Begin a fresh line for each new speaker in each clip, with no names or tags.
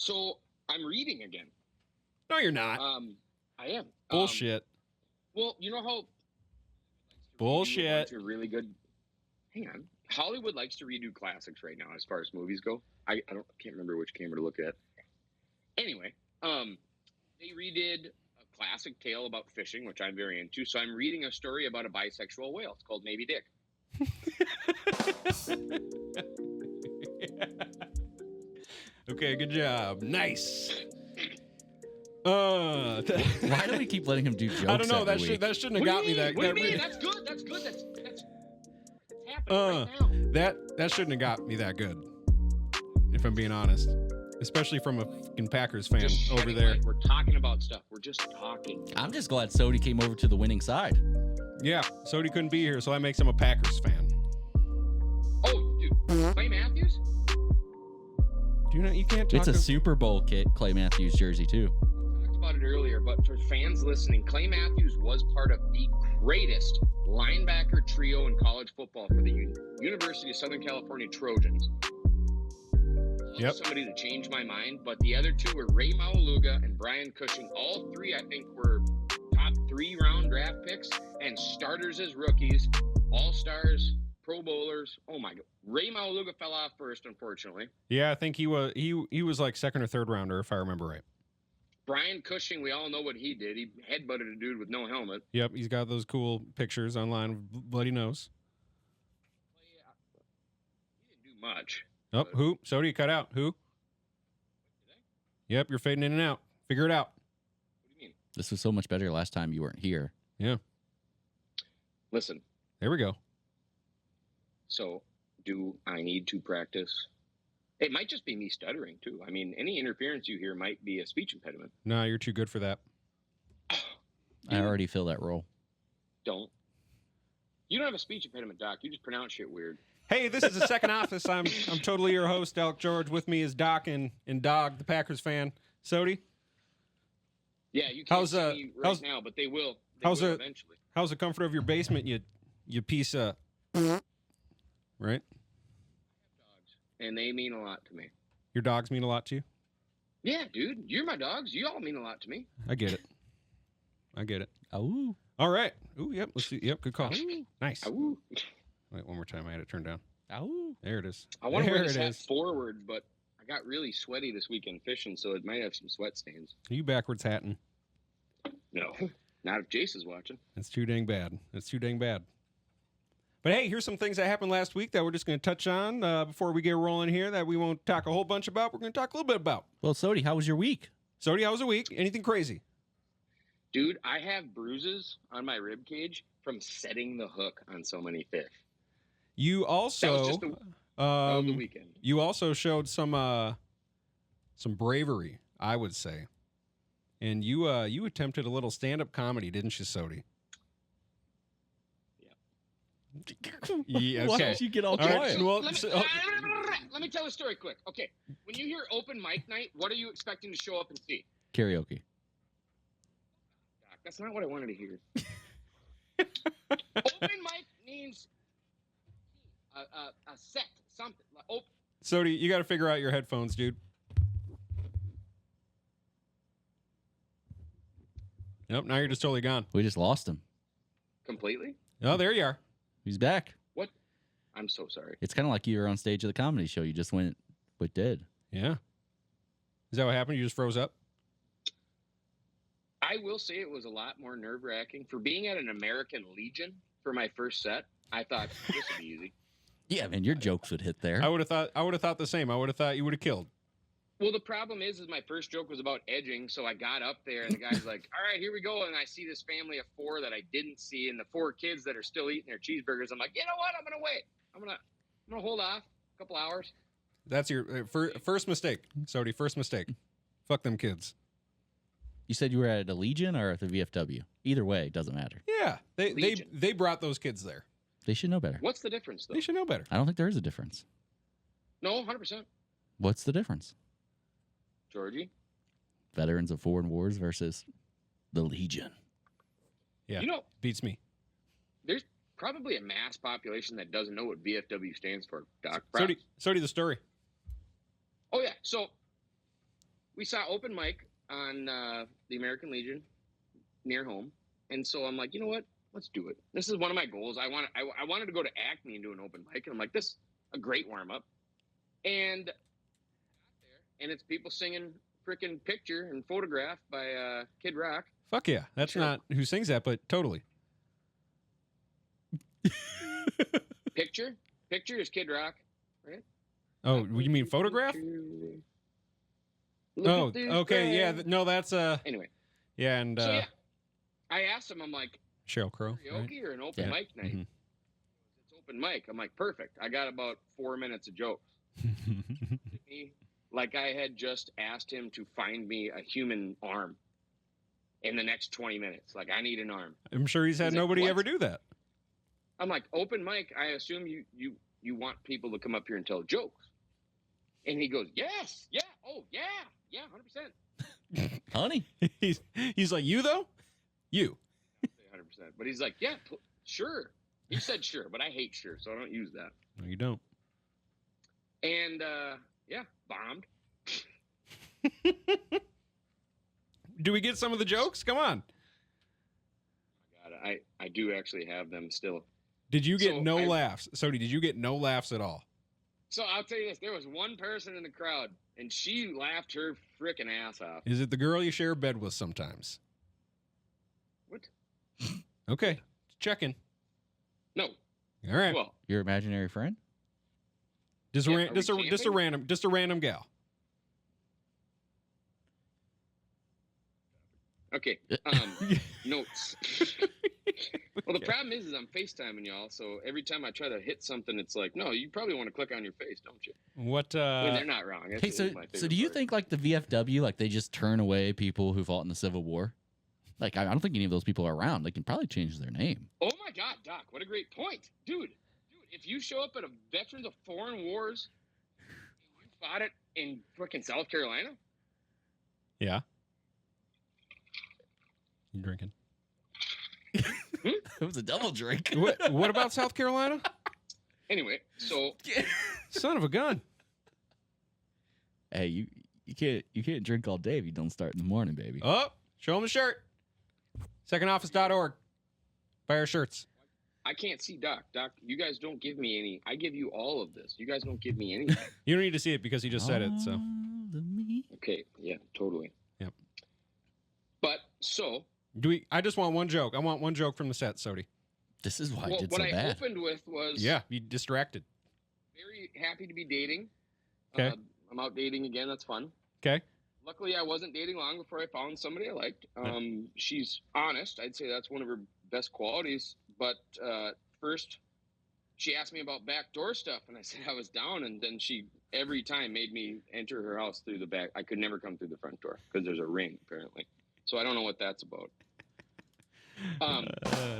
So I'm reading again.
No, you're not.
I am.
Bullshit.
Well, you know how
Bullshit.
Really good. Hang on. Hollywood likes to redo classics right now as far as movies go. I can't remember which camera to look at. Anyway, they redid a classic tale about fishing, which I'm very into. So I'm reading a story about a bisexual whale. It's called Maybe Dick.
Okay, good job. Nice.
Why do we keep letting him do jokes?
I don't know.
That
Shouldn't have got me that.
What do you mean? That's good. That's happening right now.
That shouldn't have got me that good. If I'm being honest, especially from a fucking Packers fan over there.
We're talking about stuff. We're just talking.
I'm just glad Sodie came over to the winning side.
Yeah, Sodie couldn't be here, so that makes him a Packers fan.
Oh, dude, Clay Matthews?
You can't talk.
It's a Super Bowl kit, Clay Matthews jersey too.
We talked about it earlier, but for fans listening, Clay Matthews was part of the greatest linebacker trio in college football for the University of Southern California Trojans.
Yep.
Somebody to change my mind, but the other two were Ray Maualuga and Brian Cushing. All three, I think, were top 3-round draft picks and starters as rookies, all-stars, Pro Bowlers. Oh my God. Ray Maualuga fell off first, unfortunately.
Yeah, I think he was like second or third rounder, if I remember right.
Brian Cushing, we all know what he did. He headbutted a dude with no helmet.
Yep, he's got those cool pictures online of bloody nose.
He didn't do much.
Oh, who? Sodie, cut out. Who? Yep, you're fading in and out. Figure it out.
What do you mean?
This was so much better last time you weren't here.
Yeah.
Listen.
There we go.
So, do I need to practice? It might just be me stuttering, too. I mean, any interference you hear might be a speech impediment.
No, you're too good for that.
I already fill that role.
Don't. You don't have a speech impediment, Doc. You just pronounce shit weird.
Hey, this is the second office. I'm totally your host, Alec George. With me is Doc and Dog, the Packers fan. Sodie?
Yeah, you can't see me right now, but they will. They will eventually.
How's the comfort of your basement, you piece of... Right?
And they mean a lot to me.
Your dogs mean a lot to you?
Yeah, dude. You're my dogs. You all mean a lot to me.
I get it.
Oh.
All right. Ooh, yep. Let's see. Yep, good call.
Ooh.
Nice.
Ooh.
Wait, one more time. I had it turned down.
Oh.
There it is.
I want to wear this hat forward, but I got really sweaty this weekend fishing, so it might have some sweat stains.
Are you backwards hatting?
No. Not if Jace is watching.
It's too dang bad. But hey, here's some things that happened last week that we're just going to touch on before we get rolling here that we won't talk a whole bunch about. We're going to talk a little bit about.
Well, Sodie, how was your week?
Sodie, how was the week? Anything crazy?
Dude, I have bruises on my rib cage from setting the hook on so many fish.
You also,
that was the weekend.
You also showed some bravery, I would say, and you attempted a little stand-up comedy, didn't you, Sodie? Yeah. Okay.
Why did you get all quiet?
Right. Well,
let me tell a story quick. Okay, when you hear open mic night, what are you expecting to show up and see?
Karaoke.
Doc, that's not what I wanted to hear. Open mic means a set, something.
Sodie, you got to figure out your headphones, dude. Nope, now you're just totally gone.
We just lost him.
Completely?
Oh, there you are.
He's back.
What? I'm so sorry.
It's kind of like you were on stage at the comedy show. You just went dead.
Yeah. Is that what happened? You just froze up?
I will say it was a lot more nerve-wracking. For being at an American Legion for my first set, I thought this would be easy.
Yeah, man, your jokes would hit there.
I would have thought the same. I would have thought you would have killed.
Well, the problem is my first joke was about edging, so I got up there, and the guy's like, all right, here we go, and I see this family of 4 that I didn't see, and the 4 kids that are still eating their cheeseburgers. I'm like, you know what? I'm going to wait. I'm gonna hold off a couple hours.
That's your first mistake, Sodie, first mistake. Fuck them kids.
You said you were at a Legion or at the VFW? Either way, it doesn't matter.
Yeah, they brought those kids there.
They should know better.
What's the difference, though?
They should know better.
I don't think there is a difference.
No, 100%.
What's the difference?
Georgie?
Veterans of foreign wars versus the Legion.
Yeah,
you know,
beats me.
There's probably a mass population that doesn't know what VFW stands for, Doc.
Sodie, the story.
Oh, yeah. So we saw open mic on the American Legion near home, and so I'm like, you know what? Let's do it. This is one of my goals. I wanted to go to Acme and do an open mic, and I'm like, this is a great warm up. And and it's people singing freaking Picture and Photograph by Kid Rock.
Fuck yeah. That's not who sings that, but totally.
Picture is Kid Rock, right?
Oh, you mean Photograph? Oh, okay. Yeah. No, that's
Anyway.
Yeah, and
so yeah, I asked him. I'm like,
Sheryl Crow,
karaoke or an open mic night?
Mm-hmm.
It's open mic. I'm like, perfect. I got about 4 minutes of jokes. Like I had just asked him to find me a human arm in the next 20 minutes. Like, I need an arm.
I'm sure he's had nobody
like,
ever do that.
I'm like, open mic, I assume you want people to come up here and tell jokes. And he goes, yes, yeah, oh, yeah, 100%.
Honey.
He's like, you, though? You.
100%. But he's like, yeah, sure. He said sure, but I hate sure, so I don't use that.
No, you don't.
And, yeah, bombed.
Do we get some of the jokes? Come on.
Oh my God, I do actually have them still.
Did you get laughs? Sodie, did you get no laughs at all?
So I'll tell you this. There was one person in the crowd, and she laughed her frickin' ass off.
Is it the girl you share a bed with sometimes?
What?
Okay. Checking.
No.
All right.
Well,
Your imaginary friend?
Just a random gal.
Okay. Notes. Well, the problem is I'm FaceTiming y'all, so every time I try to hit something, it's like, no, you probably want to click on your face, don't you?
What?
I mean, they're not wrong.
Hey, so do you think like the VFW, like they just turn away people who fought in the Civil War? Like, I don't think any of those people are around. They can probably change their name.
Oh my God, Doc, what a great point, dude. If you show up at a Veterans of Foreign Wars, and you fought it in freaking South Carolina.
Yeah. You drinking?
It was a double drink.
What about South Carolina?
Anyway, so
son of a gun.
Hey, you can't drink all day if you don't start in the morning, baby.
Oh, show him the shirt. Secondoffice.org. Buy our shirts.
I can't see Doc. Doc, you guys don't give me any. I give you all of this. You guys don't give me anything.
You don't need to see it because he just said it. So.
Okay. Yeah. Totally.
Yep.
But so.
I just want one joke. I want one joke from the set, Sodie.
This is why I did
what
so
I
bad.
opened with was.
Yeah, you distracted.
Very happy to be dating.
Okay.
I'm out dating again. That's fun.
Okay.
Luckily, I wasn't dating long before I found somebody I liked. She's honest. I'd say that's one of her best qualities. But first, she asked me about backdoor stuff, and I said I was down. And then she every time made me enter her house through the back. I could never come through the front door because there's a ring apparently. So I don't know what that's about.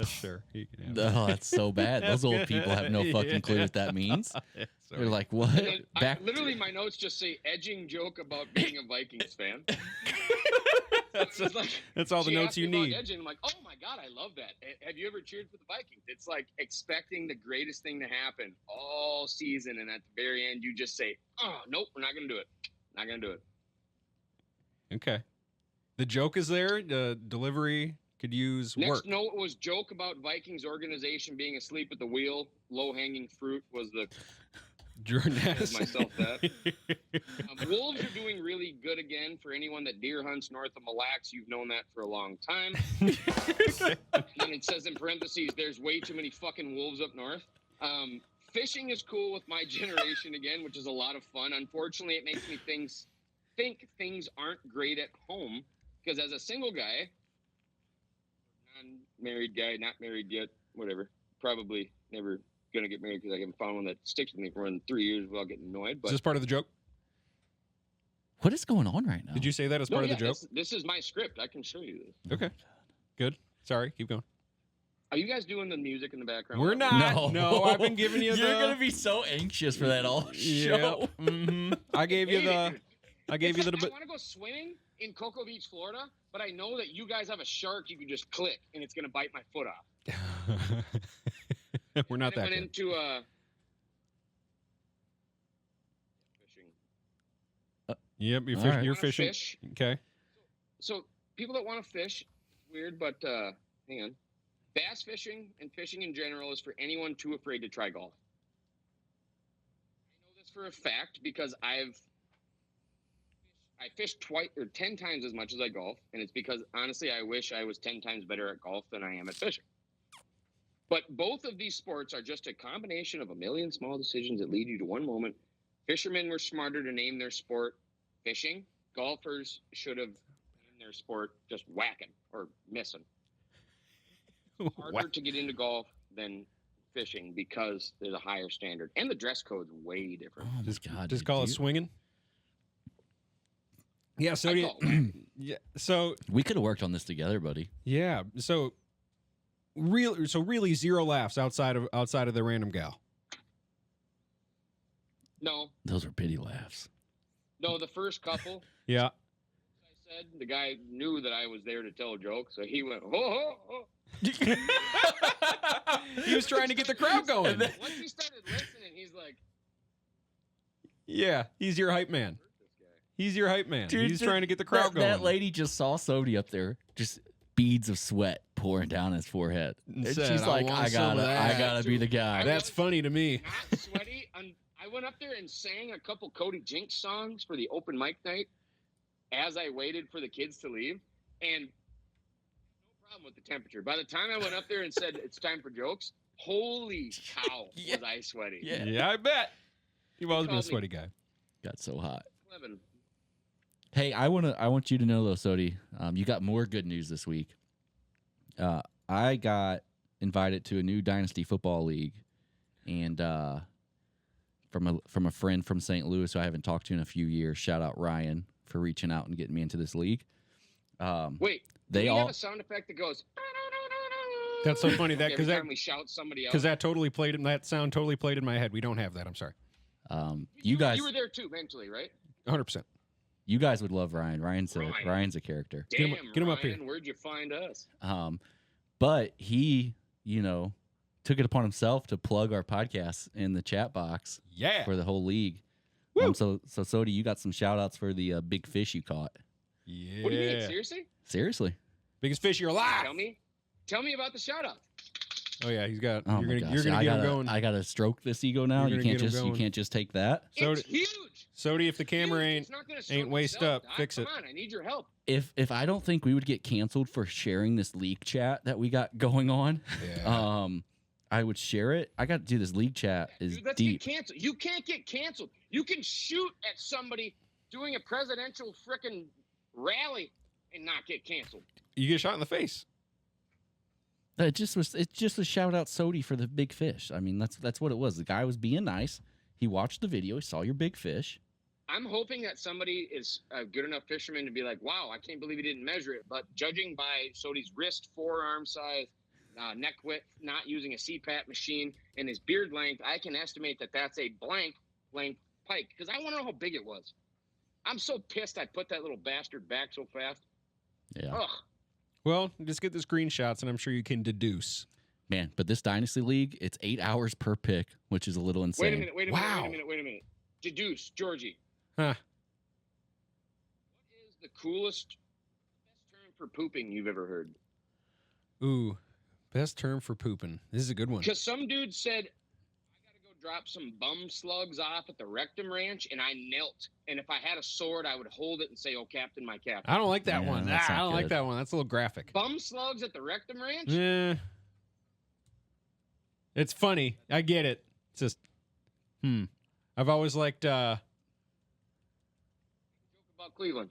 Sure. You can have
Oh, that's so bad. Those old people have no fucking clue what that means. They're like, what?
Literally, my notes just say edging joke about being a Vikings fan.
That's all the notes you need.
Edging. I'm like, oh my God, I love that. Have you ever cheered for the Vikings? It's like expecting the greatest thing to happen all season, and at the very end, you just say, oh, nope, we're not going to do it. Not going to do it.
Okay. The joke is there. The delivery could use
Next
work.
note was joke about Vikings organization being asleep at the wheel. Low-hanging fruit was the... myself that. Wolves are doing really good again. For anyone that deer hunts north of Mille Lacs, you've known that for a long time. And it says in parentheses, there's way too many fucking wolves up north. Fishing is cool with my generation again, which is a lot of fun. Unfortunately, it makes me think things aren't great at home because as a single guy, non-married guy, not married yet, whatever, probably never gonna get married because I haven't found one that sticks with me for more than 3 years without getting annoyed. But
is this part of the joke?
What is going on right now?
Did you say that as part of the joke?
This is my script. I can show you this.
Okay. Good. Sorry. Keep going.
Are you guys doing the music in the background?
We're not. No, I've been giving you
You're going to be so anxious for that all show.
Yep. Mm-hmm. I gave you the... I
want to go swimming in Cocoa Beach, Florida, but I know that you guys have a shark you can just click, and it's going to bite my foot off.
We're not that
went
good.
Into fishing.
Yep,
All right.
you're
Wanna
fishing.
fish?
Okay.
So people that want to fish, weird, but hang on. Bass fishing and fishing in general is for anyone too afraid to try golf. I know this for a fact because I fished 10 times as much as I golf, and it's because honestly I wish I was 10 times better at golf than I am at fishing. But both of these sports are just a combination of a million small decisions that lead you to one moment. Fishermen were smarter to name their sport fishing. Golfers should have named their sport just whacking or missing. Harder to get into golf than fishing because there's a higher standard. And the dress code's way different.
Oh, my God.
Just
dude,
call it
you-
swinging. Yeah, so
I call it whacking.
yeah, so
We could have worked on this together, buddy.
yeah, so really zero laughs outside of the random gal.
No,
Those are pity laughs.
the first couple,
Yeah.
I said, the guy knew that I was there to tell a joke, so he went, ho, ho, ho.
He was trying to get the crowd going.
Once he started listening, he's like,
Yeah, he's your hype man.
"Hurt this guy."
He's your hype man.
Dude,
He's trying to get the crowd going.
That lady just saw Sodie up there, just beads of sweat pouring down his forehead. And
Said,
she's like,
want
I
some of that."
gotta be the guy.
That's funny to me.
Not sweaty. I went up there and sang a couple Cody Jinks songs for the open mic night as I waited for the kids to leave. And no problem with the temperature. By the time I went up there and said, it's time for jokes, holy cow,
Yeah.
was I sweaty.
Yeah.
Yeah, I bet. You've always been a
Called me-
sweaty guy.
Got so hot.
Clevin.
Hey, I want you to know though, Sodie, you got more good news this week. I got invited to a new Dynasty Football League, and from a friend from St. Louis who I haven't talked to in a few years. Shout out Ryan for reaching out and getting me into this league.
Wait,
They
do we
all
have a sound effect that goes.
That's so funny that
every
because
time we shout somebody else.
that sound totally played in my head. We don't have that. I'm sorry.
you guys
You were there too mentally, right?
100%.
you guys would love Ryan.
Ryan.
Ryan's a character.
Get him-
Damn,
get him up
Ryan,
here.
Where'd you find us?
But he, took it upon himself to plug our podcast in the chat box
Yeah.
for the whole league.
Woo.
So Sodie, you got some shout outs for the big fish you caught.
Yeah.
What do you mean? Seriously?
Seriously?
Biggest fish you're alive.
Tell me about the shout out.
Oh yeah, he's got.
Oh
you're
my
gonna
gosh.
get him going.
I gotta stroke this ego now.
You're
You
gonna
can't
get him
just you
going.
can't just take that.
So
It's huge.
Sodie, if the camera
Huge.
ain't
It's not gonna stroke
ain't waist
itself,
up,
Doc.
fix it.
Come on, I need your help.
If I don't think we would get canceled for sharing this league chat that we got going on,
Yeah.
I would share it. I got to do this league chat is
Dude, let's
deep.
get canceled. You can't get canceled. You can shoot at somebody doing a presidential frickin' rally and not get canceled.
You get shot in the face.
It's just a shout out Sodie for the big fish. I mean, that's what it was. The guy was being nice. He watched the video. He saw your big fish.
I'm hoping that somebody is a good enough fisherman to be like, wow, I can't believe he didn't measure it. But judging by Sodie's wrist, forearm size, neck width, not using a CPAP machine, and his beard length, I can estimate that that's a blank length pike. Because I want to know how big it was. I'm so pissed I put that little bastard back so fast.
Yeah.
Ugh.
Well, just get the screenshots, and I'm sure you can deduce.
Man, but this Dynasty League, it's 8 hours per pick, which is a little insane.
Wait a
Wow.
minute. Deduce, Georgie.
Huh.
What is the coolest, best term for pooping you've ever heard?
Ooh, best term for pooping. This is a good one.
Because some dude said, I got to go drop some bum slugs off at the Rectum Ranch, and I knelt. And if I had a sword, I would hold it and say, oh, Captain, my captain.
I don't like that
Yeah,
one.
that's
I
not
don't like
good.
that one. That's a little graphic.
Bum slugs at the Rectum Ranch?
Yeah. It's funny. I get it. It's just, I've always liked,
Joke about Cleveland.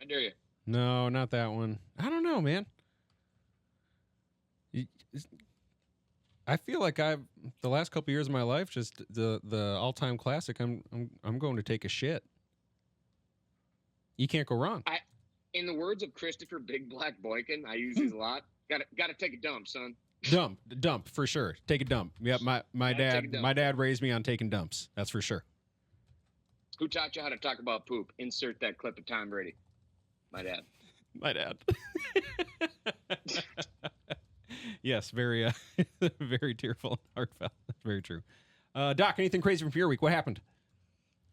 I dare you.
no, not that one. I don't know, man. I feel like the last couple years of my life, just the all-time classic, I'm going to take a shit. You can't go wrong.
In the words of Christopher Big Black Boykin, I use these a lot. Got to take a dump, son.
Dump for sure. Take a dump. Yeah, my
Gotta take a dump.
my dad raised me on taking dumps. That's for sure.
Who taught you how to talk about poop? Insert that clip of Tom Brady. My dad.
My dad. Yes, very very tearful and heartfelt. That's very true. Doc, anything crazy from your week? What happened?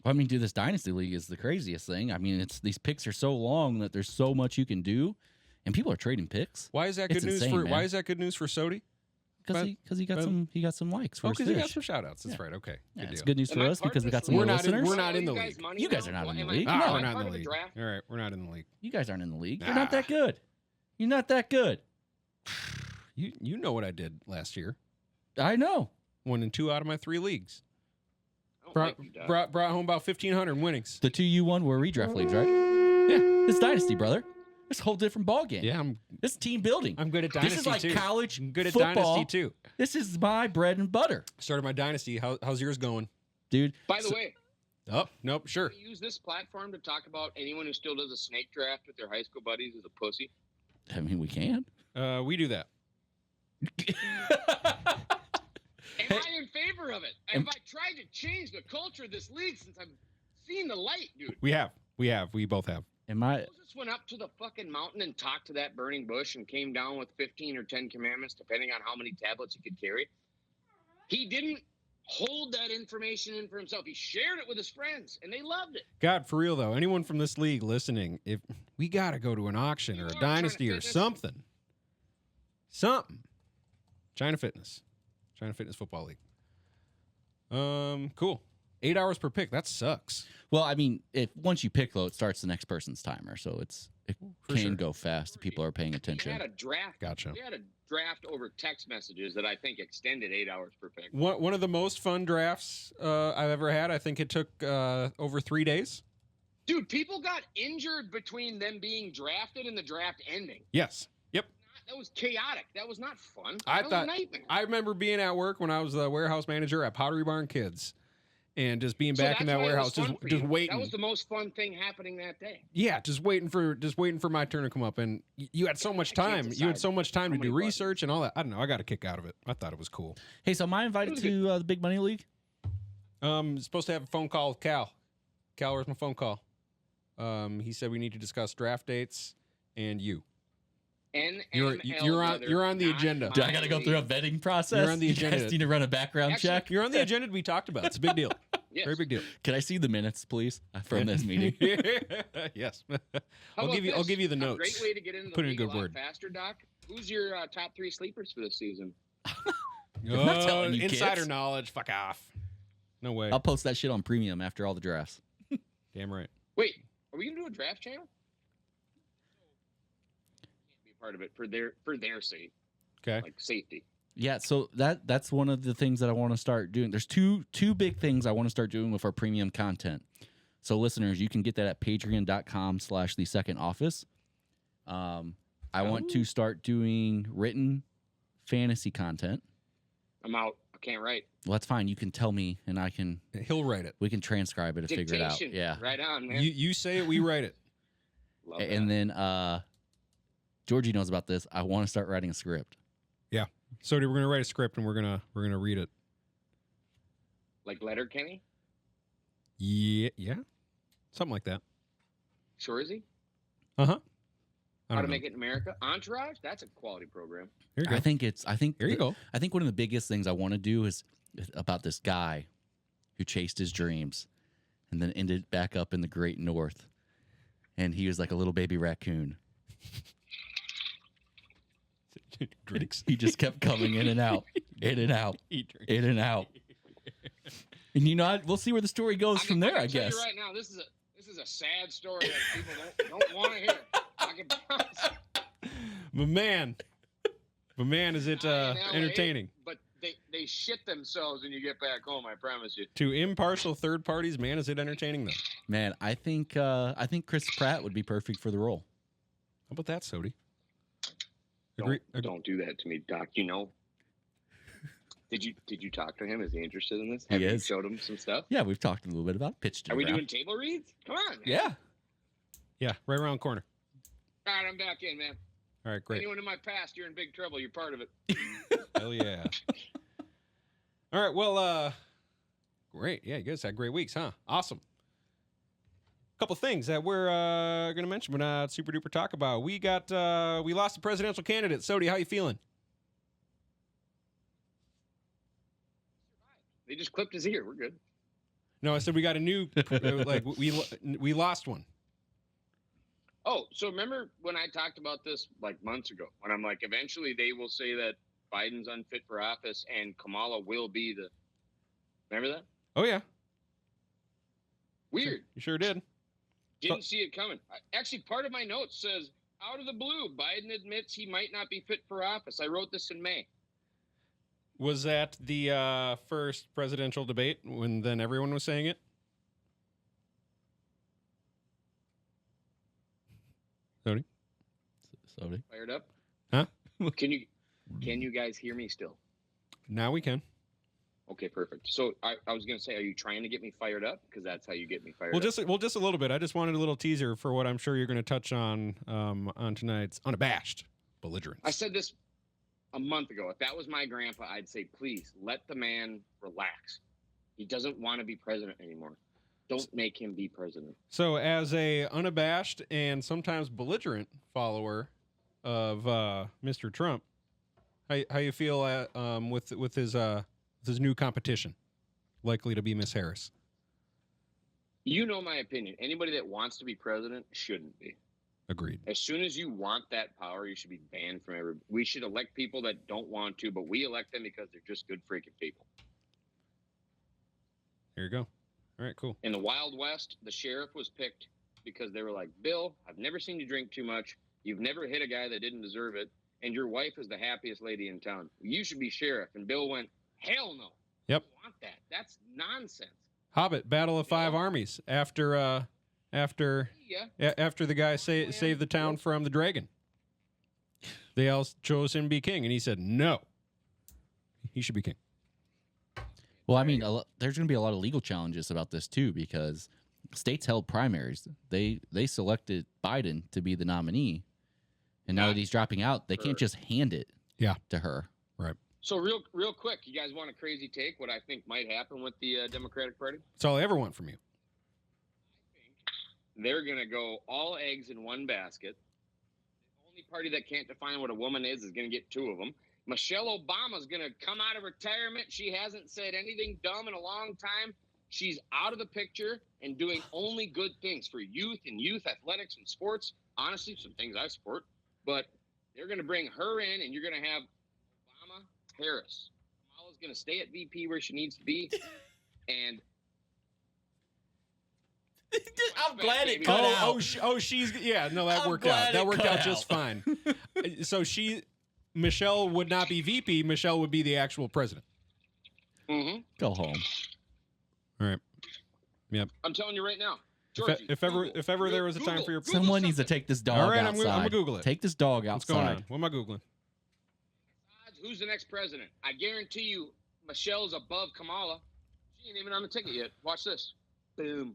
Well, I mean, dude, this Dynasty League is the craziest thing. I mean, these picks are so long that there's so much you can do, and people are trading picks.
Why is that good
It's
news
insane,
for?
man.
Why is that good news for Sodie?
Because he got some likes for his
because he got
fish.
some shout outs. That's
Yeah.
right. Okay.
Yeah,
Good
it's
deal.
good news
Am
for
I
us
part
because
of
we got
this
some
We're
more
not in-
listeners.
we're not in the
You guys
league.
money
You guys
now?
are not in the
Am I-
league.
am I
Ah,
No.
we're
part
not in
of
the league.
draft?
All right, we're not in the league.
You guys aren't in the league. You're
Ah.
not that good. You're not that good.
You know what I did last year?
I know.
Won in 2 out of my 3 leagues.
I don't
Brought
like you, Doc.
home about 1,500 winnings.
The 2 you won were redraft leagues, right? Yeah. It's Dynasty, brother. It's a whole different ball game.
Yeah,
This is team building.
I'm good at
This
dynasty
is like
too.
college
I'm good at
football.
dynasty too.
This is my bread and butter,
Started my dynasty. How's yours going?
dude.
By the way,
Oh, nope, sure.
can we use this platform to talk about anyone who still does a snake draft with their high school buddies as a pussy?
I mean, we can.
We do that.
Am I in favor of it? Have I tried to change the culture of this league since I've seen the light, dude?
We have. We both have.
Am I?
Moses went up to the fucking mountain and talked to that burning bush and came down with 15 or 10 commandments, depending on how many tablets he could carry. He didn't hold that information in for himself. He shared it with his friends, and they loved it.
God, for real though, anyone from this league listening, if we got to go to an auction or a dynasty or something. China Fitness Football League. Cool. 8 hours per pick. That sucks.
Well, I mean, once you pick though, it starts the next person's timer, so it
For
can
sure.
go fast if people are paying
We
attention.
had a draft.
Gotcha.
We had a draft over text messages that I think extended 8 hours per pick.
One of the most fun drafts I've ever had. I think it took over 3 days.
Dude, people got injured between them being drafted and the draft ending.
Yes. Yep.
That was chaotic. That was not fun.
I
That was
thought-
a nightmare.
I remember being at work when I was the warehouse manager at Pottery Barn Kids, and just being
So
back in
that's
that
why it
warehouse,
was fun for
just
you.
waiting.
That was the most fun thing happening that day.
Yeah, just waiting for my turn to come up, and you had so much
I can't
time. You had
decide
so much time to
how
do
many
research and all that. I don't know. I got a kick out of it. I thought it was cool.
Hey, so am I invited to the Big Money League?
Supposed to have a phone call with Cal. Cal, where's my phone call? He said we need to discuss draft dates and you. You're on the agenda.
Do I got to go through a vetting process?
You're on the
You
agenda.
guys need to run a background
Actually,
check.
You're on the agenda to be talked about. It's a big deal.
Yes.
Very big deal.
Can I see the minutes, please, from this meeting?
Yes.
How
I'll
about
give you. I'll
this?
give you the
A
notes.
great way to get into the
Put in a
league
good
lot
word.
faster, Doc. Who's your top 3 sleepers for this season?
not telling you,
Insider
kids.
knowledge. Fuck off. No way.
I'll post that shit on premium after all the drafts.
Damn right.
Wait, are we gonna do a draft channel? Can't be part of it for their sake,
Okay.
like safety.
Yeah, so that's one of the things that I want to start doing. There's two big things I want to start doing with our premium content. So listeners, you can get that at patreon.com/thesecondoffice. I want to start doing written fantasy content.
I'm out. I can't write.
Well, that's fine. You can tell me, and
He'll write it.
we can transcribe it and figure it out.
Dictation.
Yeah.
Right on, man.
You say it, we write it.
Love
And
that.
then Georgie knows about this. I want to start writing a script.
So we're gonna write a script and we're gonna read it.
Like Letterkenny?
Yeah, something like that.
Shorzy?
I
How
don't
to
know.
Make It in America? Entourage? That's a quality program.
Here you go.
I think
Here you go.
I think one of the biggest things I want to do is about this guy who chased his dreams and then ended back up in the great north. And he was like a little baby raccoon.
Drinks.
He just kept coming in and out, in and out,
He drinks.
in and out. And we'll see where the story goes from there, I
can tell
guess.
you right now, this is a sad story that people don't want to hear. I can promise.
But man, is it
Not in LA,
entertaining?
But they shit themselves when you get back home, I promise you.
To impartial third parties, man, is it entertaining though?
Man, I think Chris Pratt would be perfect for the role.
How about that, Sodie?
Don't do that to me, Doc. You know. Did you talk to him? Is he interested in this?
He
Have you
is.
showed him some stuff?
Yeah, we've talked a little bit about it, pitched it
Are we
around.
doing table reads? Come on. Man.
Yeah.
Yeah, right around the corner.
All right, I'm back in, man.
All right, great.
Anyone in my past, you're in big trouble. You're part of it.
Hell yeah. All right, well, great. Yeah, you guys had great weeks, huh? Awesome. Couple things that we're gonna mention, but not super duper talk about. We lost the presidential candidate. Sodie, how you feeling?
They just clipped his ear. We're good.
No, I said we got a new. Like we lost one.
Oh, so remember when I talked about this like months ago? When I'm like, eventually they will say that Biden's unfit for office and Kamala will be the. Remember that?
Oh yeah,
Weird.
you sure did.
Didn't see it coming. Actually, part of my notes says, out of the blue, Biden admits he might not be fit for office. I wrote this in May.
Was that the first presidential debate when then everyone was saying it? Sodie?
Sodie.
Fired up?
Huh?
Can you guys hear me still?
Now we can.
Okay, perfect. So I was going to say, are you trying to get me fired up? Because that's how you get me fired
Well,
up.
just a little bit. I just wanted a little teaser for what I'm sure you're going to touch on tonight's Unabashed Belligerence.
I said this a month ago. If that was my grandpa, I'd say, please let the man relax. He doesn't want to be president anymore. Don't make him be president.
So, as a unabashed and sometimes belligerent follower of Mr. Trump, how you feel with his new competition, likely to be Miss Harris?
You know my opinion. Anybody that wants to be president shouldn't be.
Agreed.
As soon as you want that power, you should be banned from every. We should elect people that don't want to, but we elect them because they're just good freaking people.
Here you go. All right, cool.
In the Wild West, the sheriff was picked because they were like, Bill, I've never seen you drink too much. You've never hit a guy that didn't deserve it. And your wife is the happiest lady in town. You should be sheriff. And Bill went, hell no.
Yep.
I don't want that. That's nonsense.
Hobbit, Battle of Five Armies. After the guy saved the town from the dragon, they all chose him to be king, and he said no. He should be king.
Well, I mean, there's going to be a lot of legal challenges about this too, because states held primaries. They selected Biden to be the nominee, and now that he's dropping out, they can't just hand it to her.
Right.
So real quick, you guys want a crazy take? What I think might happen with the Democratic Party?
That's all I ever want from you.
They're going to go all eggs in one basket. The only party that can't define what a woman is going to get two of them. Michelle Obama's going to come out of retirement. She hasn't said anything dumb in a long time. She's out of the picture and doing only good things for youth and youth athletics and sports. Honestly, some things I support. But they're going to bring her in, and you're going to have Obama, Harris. Kamala's going to stay at VP where she needs to be. And
I'm glad it cut out.
She's that worked out. That worked out just fine. So Michelle would not be VP. Michelle would be the actual president.
Mm-hmm.
Go home.
All right. Yep.
I'm telling you right now, Georgie,
If ever there was a time for your
Someone needs to take this dog
All right,
outside.
I'm gonna Google it.
Take this dog
What's
outside.
going on? What am I googling?
who's the next president? I guarantee you, Michelle's above Kamala. She ain't even on the ticket yet. Watch this. Boom.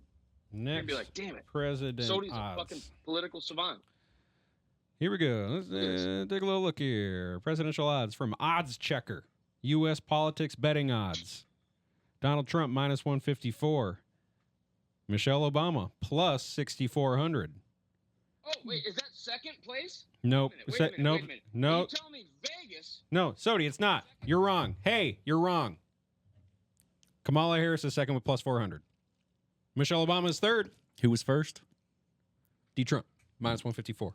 You're
Next
gonna be like, damn it.
president
Sodie's
odds.
a fucking political savant.
Here we go. Let's take a little look here. Presidential odds from Odds Checker. U.S. politics betting odds. Donald Trump minus 154. Michelle Obama plus 6,400.
Oh, wait, is that second place?
Nope.
Wait a minute.
Nope. No.
You tell me Vegas.
No, Sodie, it's not. You're wrong. Hey, you're wrong. Kamala Harris is second with plus 400. Michelle Obama is third.
Who was first?
D. Trump minus 154.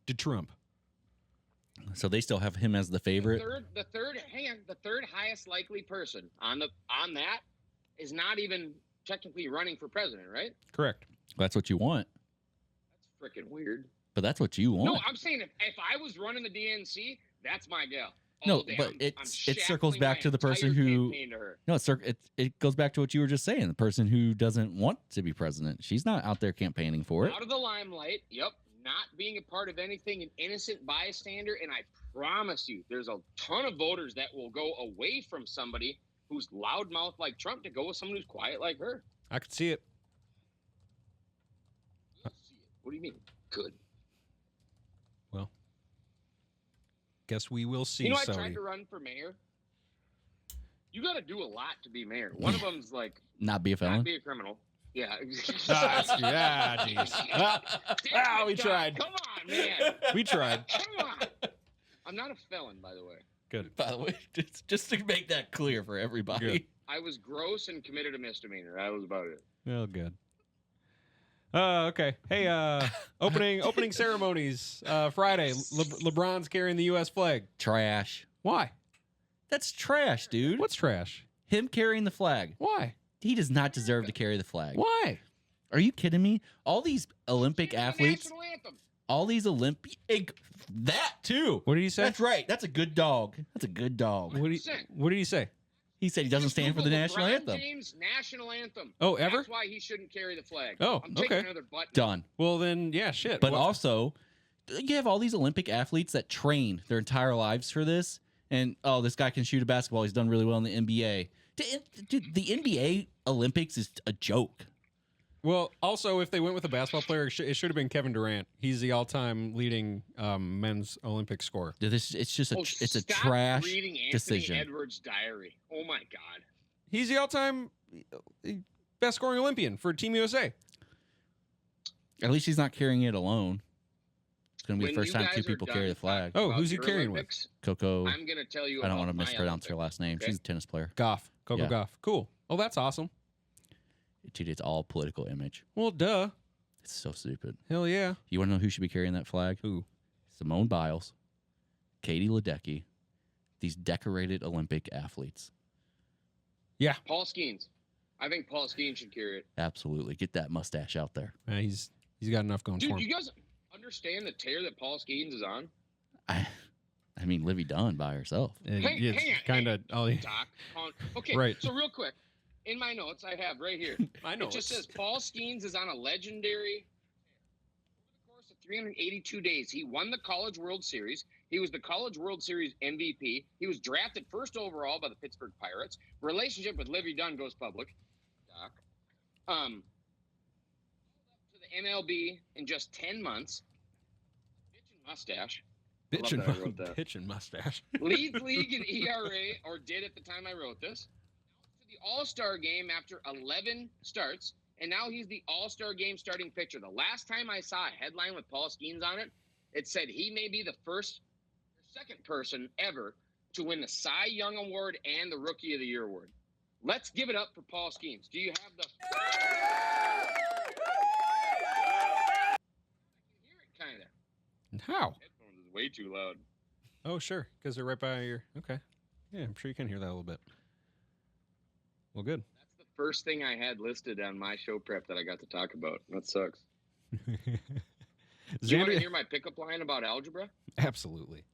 D. Trump.
So they still have him as the favorite.
The third highest likely person on that is not even technically running for president, right?
Correct.
That's what you want.
That's freaking weird.
But that's what you want.
No, I'm saying if I was running the DNC, that's my gal.
No, but it circles back to the person who. No, it goes back to what you were just saying. The person who doesn't want to be president. She's not out there campaigning for it.
Out of the limelight. Yep. Not being a part of anything, an innocent bystander. And I promise you, there's a ton of voters that will go away from somebody who's loudmouth like Trump to go with someone who's quiet like her.
I could see it.
What do you mean? Good.
Well, guess we will see.
You know, I tried to run for mayor. You got to do a lot to be mayor. One of them's like
not be a felon,
not be a criminal. Yeah.
Yeah, jeez. We tried.
Come on, man.
We tried.
Come on. I'm not a felon, by the way.
Good.
By the way, just to make that clear for everybody.
I was gross and committed a misdemeanor. That was about it.
Oh, good. Okay. Hey, opening ceremonies Friday. LeBron's carrying the U.S. flag.
Trash.
Why?
That's trash, dude.
What's trash?
Him carrying the flag.
Why?
He does not deserve to carry the flag.
Why?
Are you kidding me? All these Olympic
Sing the
athletes,
national anthem.
all these Olympic, that too.
What did he say?
That's right. That's a good dog. That's a good dog.
What did he say?
He said he doesn't stand for the national
LeBron
anthem.
James national anthem.
Oh, ever?
That's why he shouldn't carry the flag.
Oh,
I'm taking
okay.
another button.
Done.
Well, then, yeah, shit.
But
Well,
also, you have all these Olympic athletes that train their entire lives for this. And, oh, this guy can shoot a basketball. He's done really well in the NBA. Dude, the NBA Olympics is a joke.
well, also, if they went with a basketball player, it should have been Kevin Durant. He's the all-time leading men's Olympic scorer.
It's just it's a
stop
trash
reading Anthony
decision.
Edwards' diary. Oh my God.
He's the all-time best scoring Olympian for Team USA.
At least he's not carrying it alone. It's going to be
When
the first
you
time
guys
two
are
people
done
carry the flag.
Oh,
about
who's he
your
carrying
Olympics,
Coco,
I'm going to tell you
I don't want to
about my
mispronounce her
Olympics.
last name.
okay?
She's a tennis player.
Goff. Coco
Yeah.
Goff. Cool. Oh, that's awesome.
Dude, it's all political image.
Well, duh.
It's so stupid.
Hell yeah.
You want to know who should be carrying that flag?
Who?
Simone Biles, Katie Ledecky, these decorated Olympic athletes.
Yeah.
Paul Skeens. I think Paul Skeens should carry it.
Absolutely. Get that mustache out there.
He's got enough going for
Dude,
him.
you guys understand the tear that Paul Skeens is on?
I mean, Livy Dunn by herself.
Hang on,
kind of.
Doc. Okay,
Right.
so real quick, in my notes I have right here,
I know.
it just says Paul Skeens is on a legendary. Over the course of 382 days, he won the College World Series. He was the College World Series MVP. He was drafted first overall by the Pittsburgh Pirates. Relationship with Livy Dunn goes public. Doc. To the MLB in just 10 months. Bitch and mustache. I love that I wrote that.
Bitch and mustache.
Leads league in ERA, or did at the time I wrote this. To the All-Star game after 11 starts, and now he's the All-Star game starting pitcher. The last time I saw a headline with Paul Skeens on it, it said he may be the first or second person ever to win the Cy Young Award and the Rookie of the Year Award. Let's give it up for Paul Skeens. Do you have the... I can hear it, kind of.
How?
Headphones is way too loud.
Oh, sure. Because they're right by your. Okay. Yeah, I'm sure you can hear that a little bit. Well, good.
That's the first thing I had listed on my show prep that I got to talk about. That sucks. Do you want to hear my pickup line about algebra?
Absolutely.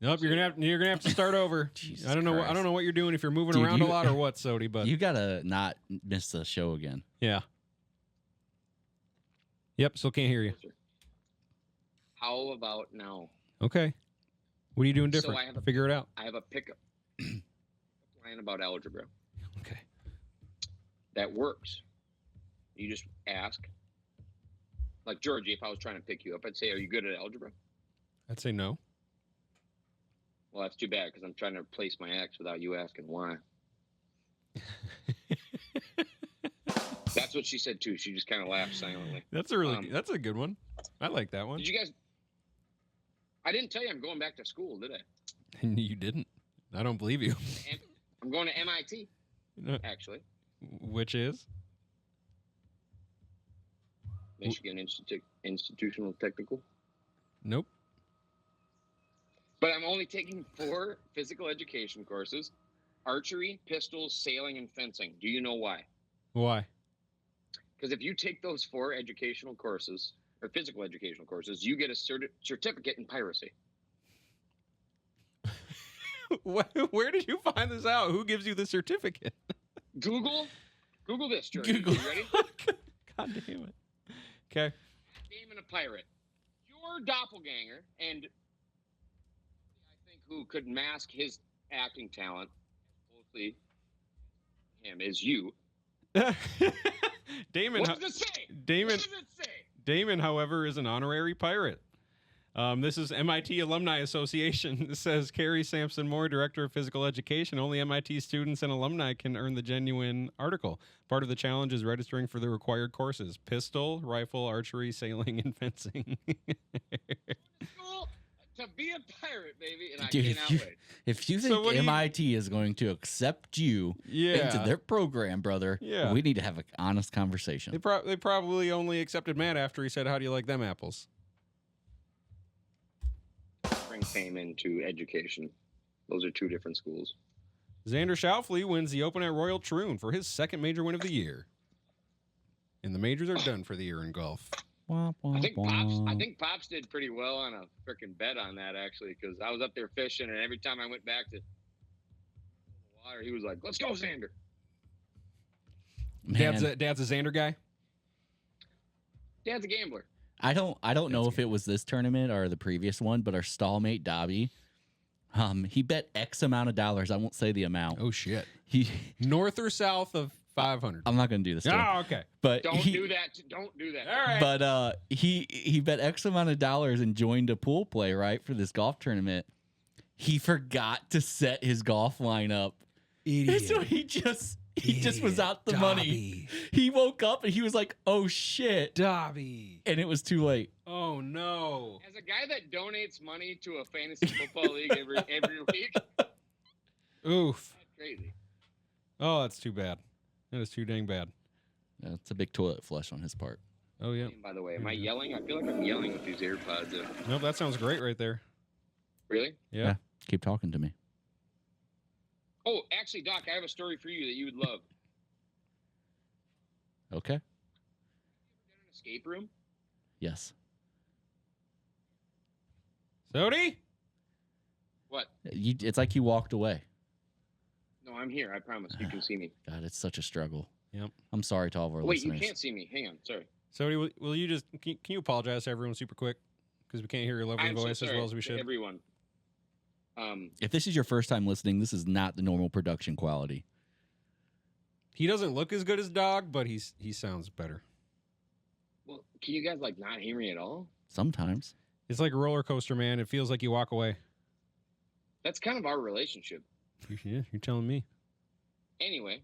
Nope, you're gonna have to start over.
Jesus
I don't know. I
Christ.
don't know what you're doing if you're moving
Dude,
around
you-
a lot or what, Sodie. But
You got to not miss the show again.
yeah. Yep. Still can't hear you.
How about now?
Okay. What are you doing
So
different?
I have a-
Figure it out.
I have a pickup line about algebra
Okay.
that works. You just ask. Like, Georgie, if I was trying to pick you up, I'd say, are you good at algebra?
I'd say no.
Well, that's too bad because I'm trying to replace my ex without you asking why. That's what she said, too. She just kind of laughed silently.
That's a really. That's a good one. I like that one.
Did you guys... I didn't tell you I'm going back to school, did I?
You didn't. I don't believe you.
I'm going to MIT,
No,
actually.
which is?
Michigan Institutional Technical.
Nope.
But I'm only taking 4 physical education courses: archery, pistols, sailing, and fencing. Do you know why?
Why?
Because if you take those 4 educational courses, or physical educational courses, you get a certificate in piracy.
Where did you find this out? Who gives you the certificate?
Google this, George.
Google.
You ready?
God damn it. Okay.
Name a pirate. Your doppelganger, and I think who could mask his acting talent closely him is you.
Damon.
What does it say?
Damon.
What does it say?
Damon, however, is an honorary pirate. This is MIT Alumni Association. It says Carrie Sampson Moore, Director of Physical Education. Only MIT students and alumni can earn the genuine article. Part of the challenge is registering for the required courses: pistol, rifle, archery, sailing, and fencing.
School to be a pirate, baby, and
Dude,
I cannot wait.
if you
So
think
what do you-
MIT is going to accept you into their program, brother,
Yeah.
we need to have an honest conversation.
They probably only accepted Matt after he said, "How do you like them apples?"
Bring fame into education. Those are two different schools.
Xander Schauffele wins the Open at Royal Troon for his second major win of the year. And the majors are done for the year in golf.
I think Pops did pretty well on a freaking bet on that, actually, because I was up there fishing, and every time I went back to the water, he was like, "Let's go, Xander."
Man,
Dad's a Xander guy.
Dad's a gambler.
I don't know if it was this tournament or the previous one, but our stallmate Dobby, he bet X amount of dollars. I won't say the amount.
Oh shit!
He
North or south of 500?
I'm not going to do this. To him.
Oh, okay.
But
Don't do that. Don't do that.
All right.
But he bet X amount of dollars and joined a pool play, right, for this golf tournament. He forgot to set his golf lineup.
Idiot.
So he just was out the money.
Dobby.
He woke up and he was like, "Oh shit."
Dobby.
And it was too late.
Oh no.
As a guy that donates money to a fantasy football league every week,
Oof.
that's crazy.
Oh, that's too bad. That is too dang bad.
That's a big toilet flush on his part.
Oh yeah.
By the way, am I yelling? I feel like I'm yelling with these AirPods in.
Nope, that sounds great right there.
Really?
Yeah.
Keep talking to me.
Oh, actually, Doc, I have a story for you that you would love.
Okay.
An escape room?
Yes.
Sodie?
What?
It's like you walked away.
No, I'm here. I promise. You can see me.
God, it's such a struggle.
Yep.
I'm sorry to all of our
Wait,
listeners.
you can't see me. Hang on. Sorry.
Sodie, will you just can you apologize to everyone super quick? Because we can't hear your lovely
I'm so
voice as
sorry
well as we
to
should.
everyone.
If this is your first time listening, this is not the normal production quality.
He doesn't look as good as Dog, but he sounds better.
Well, can you guys not hear me at all?
Sometimes.
It's like a roller coaster, man. It feels like you walk away.
That's kind of our relationship.
Yeah, you're telling me.
Anyway,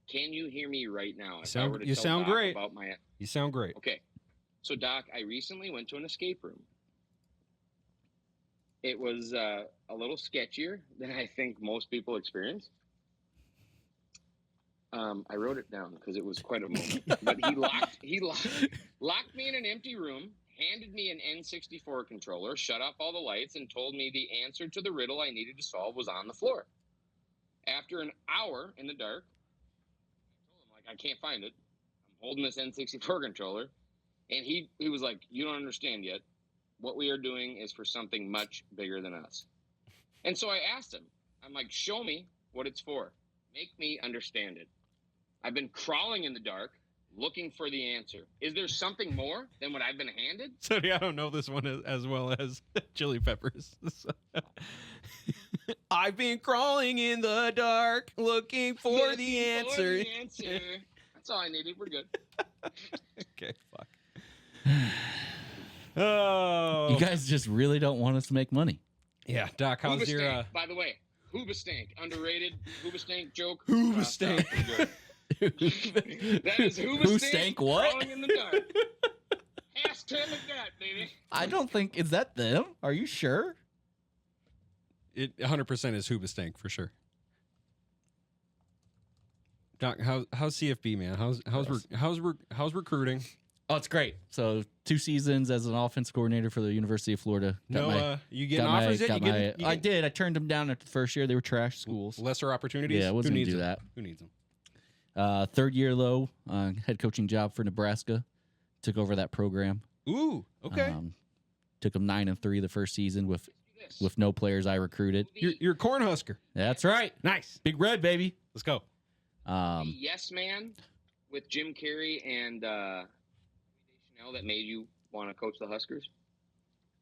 can you hear me right now?
You sound great.
About my...
You sound great.
Okay. So, Doc, I recently went to an escape room. It was a little sketchier than I think most people experience. I wrote it down because it was quite a moment. But he locked me in an empty room, handed me an N64 controller, shut off all the lights, and told me the answer to the riddle I needed to solve was on the floor. After an hour in the dark, I told him, I can't find it. I'm holding this N64 controller. And he was like, "You don't understand yet. What we are doing is for something much bigger than us." And so I asked him, I'm like, "Show me what it's for. Make me understand it. I've been crawling in the dark, looking for the answer. Is there something more than what I've been handed?"
Sodie, I don't know this one as well as Chili Peppers. I've been crawling in the dark, looking for the answer.
That's all I needed. We're good.
Okay, fuck. Oh,
You guys just really don't want us to make money.
yeah, Doc. How's your?
Hoobastank, by the way, Hoobastank, underrated Hoobastank joke.
Hoobastank.
That is Hoobastank.
Who stank what?
Crawling in the dark. Hashtag that, baby.
I don't think is that them. Are you sure?
It 100% is Hoobastank for sure. Doc, how's CFB, man? How's recruiting?
Oh, it's great. So 2 seasons as an offense coordinator for the University of Florida.
You getting offers yet?
I did. I turned them down after the first year. They were trash schools.
Lesser opportunities.
Yeah, I wasn't
Who
going to
needs
do
them?
that.
Who needs them?
Third year low, head coaching job for Nebraska. Took over that program.
Ooh, okay.
Took them 9-3 the first season with no players I recruited.
You're a Cornhusker.
That's right.
Nice.
Big Red, baby.
Let's go.
The Yes Man with Jim Carrey and Chanel that made you want to coach the Huskers?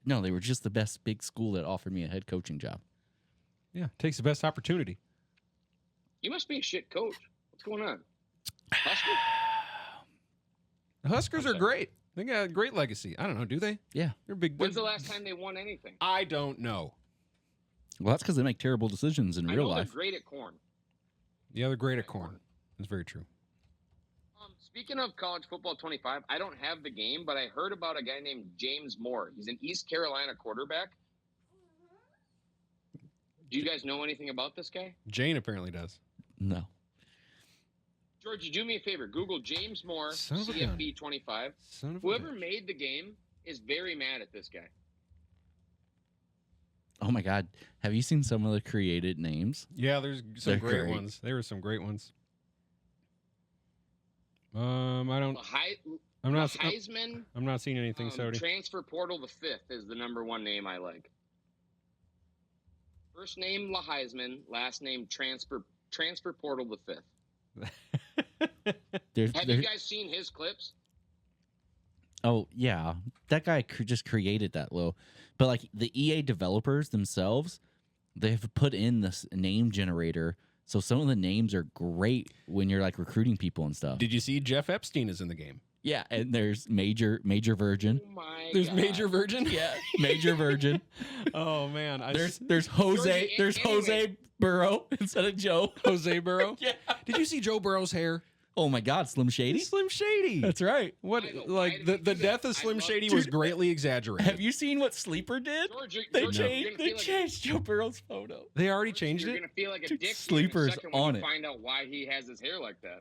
No, they were just the best big school that offered me a head coaching job.
Yeah, takes the best opportunity.
You must be a shit coach. What's going on? Huskers?
The Huskers are great. They got a great legacy. I don't know, do they?
Yeah.
They're big.
When's the last time they won anything?
I don't know.
Well, that's because they make terrible decisions in
I
real
know
life.
they're great at corn.
Yeah, they're great at corn. That's very true.
Speaking of college football 25, I don't have the game, but I heard about a guy named James Moore. He's an East Carolina quarterback Do you guys know anything about this guy?
Jane apparently does.
No.
George, do me a favor. Google James Moore,
Son of a gun.
CFB 25.
Son of a
Whoever
bitch.
made the game is very mad at this guy.
Oh my God. Have you seen some of the created names?
Yeah, there's some
They're
great
great.
ones. There were some great ones. I don't. I'm not.
Heisman
I'm not seeing anything, Sodie.
Transfer Portal the 5th is the #1 name I like. First name Heisman, last name Transfer Portal the 5th. Have you guys seen his clips?
Oh yeah, that guy just created that low. But like the EA developers themselves, they have put in this name generator, so some of the names are great when you're like recruiting people and stuff.
Did you see Jeff Epstein is in the game?
Yeah, and there's Major Virgin.
Oh my
There's
God.
Major Virgin.
Yeah, Major Virgin.
Oh man,
There's Jose.
Georgie,
There's
anyway.
Jose Burrow instead of Joe.
Jose Burrow.
Yeah.
Did you see Joe Burrow's hair?
Oh my God, Slim Shady.
Slim Shady.
That's right.
What
I know,
like
why did
the
he do
death
that?
of
I
Slim
love-
Shady
Dude,
was greatly exaggerated.
Have you seen what Sleeper did?
George,
They
George,
changed.
you're gonna
They
feel like
changed Joe Burrow's photo.
They already changed
You're
it
gonna feel like a
Dude,
dick here
Sleeper's
in a second when
on
you
it.
find out why he has his hair like that.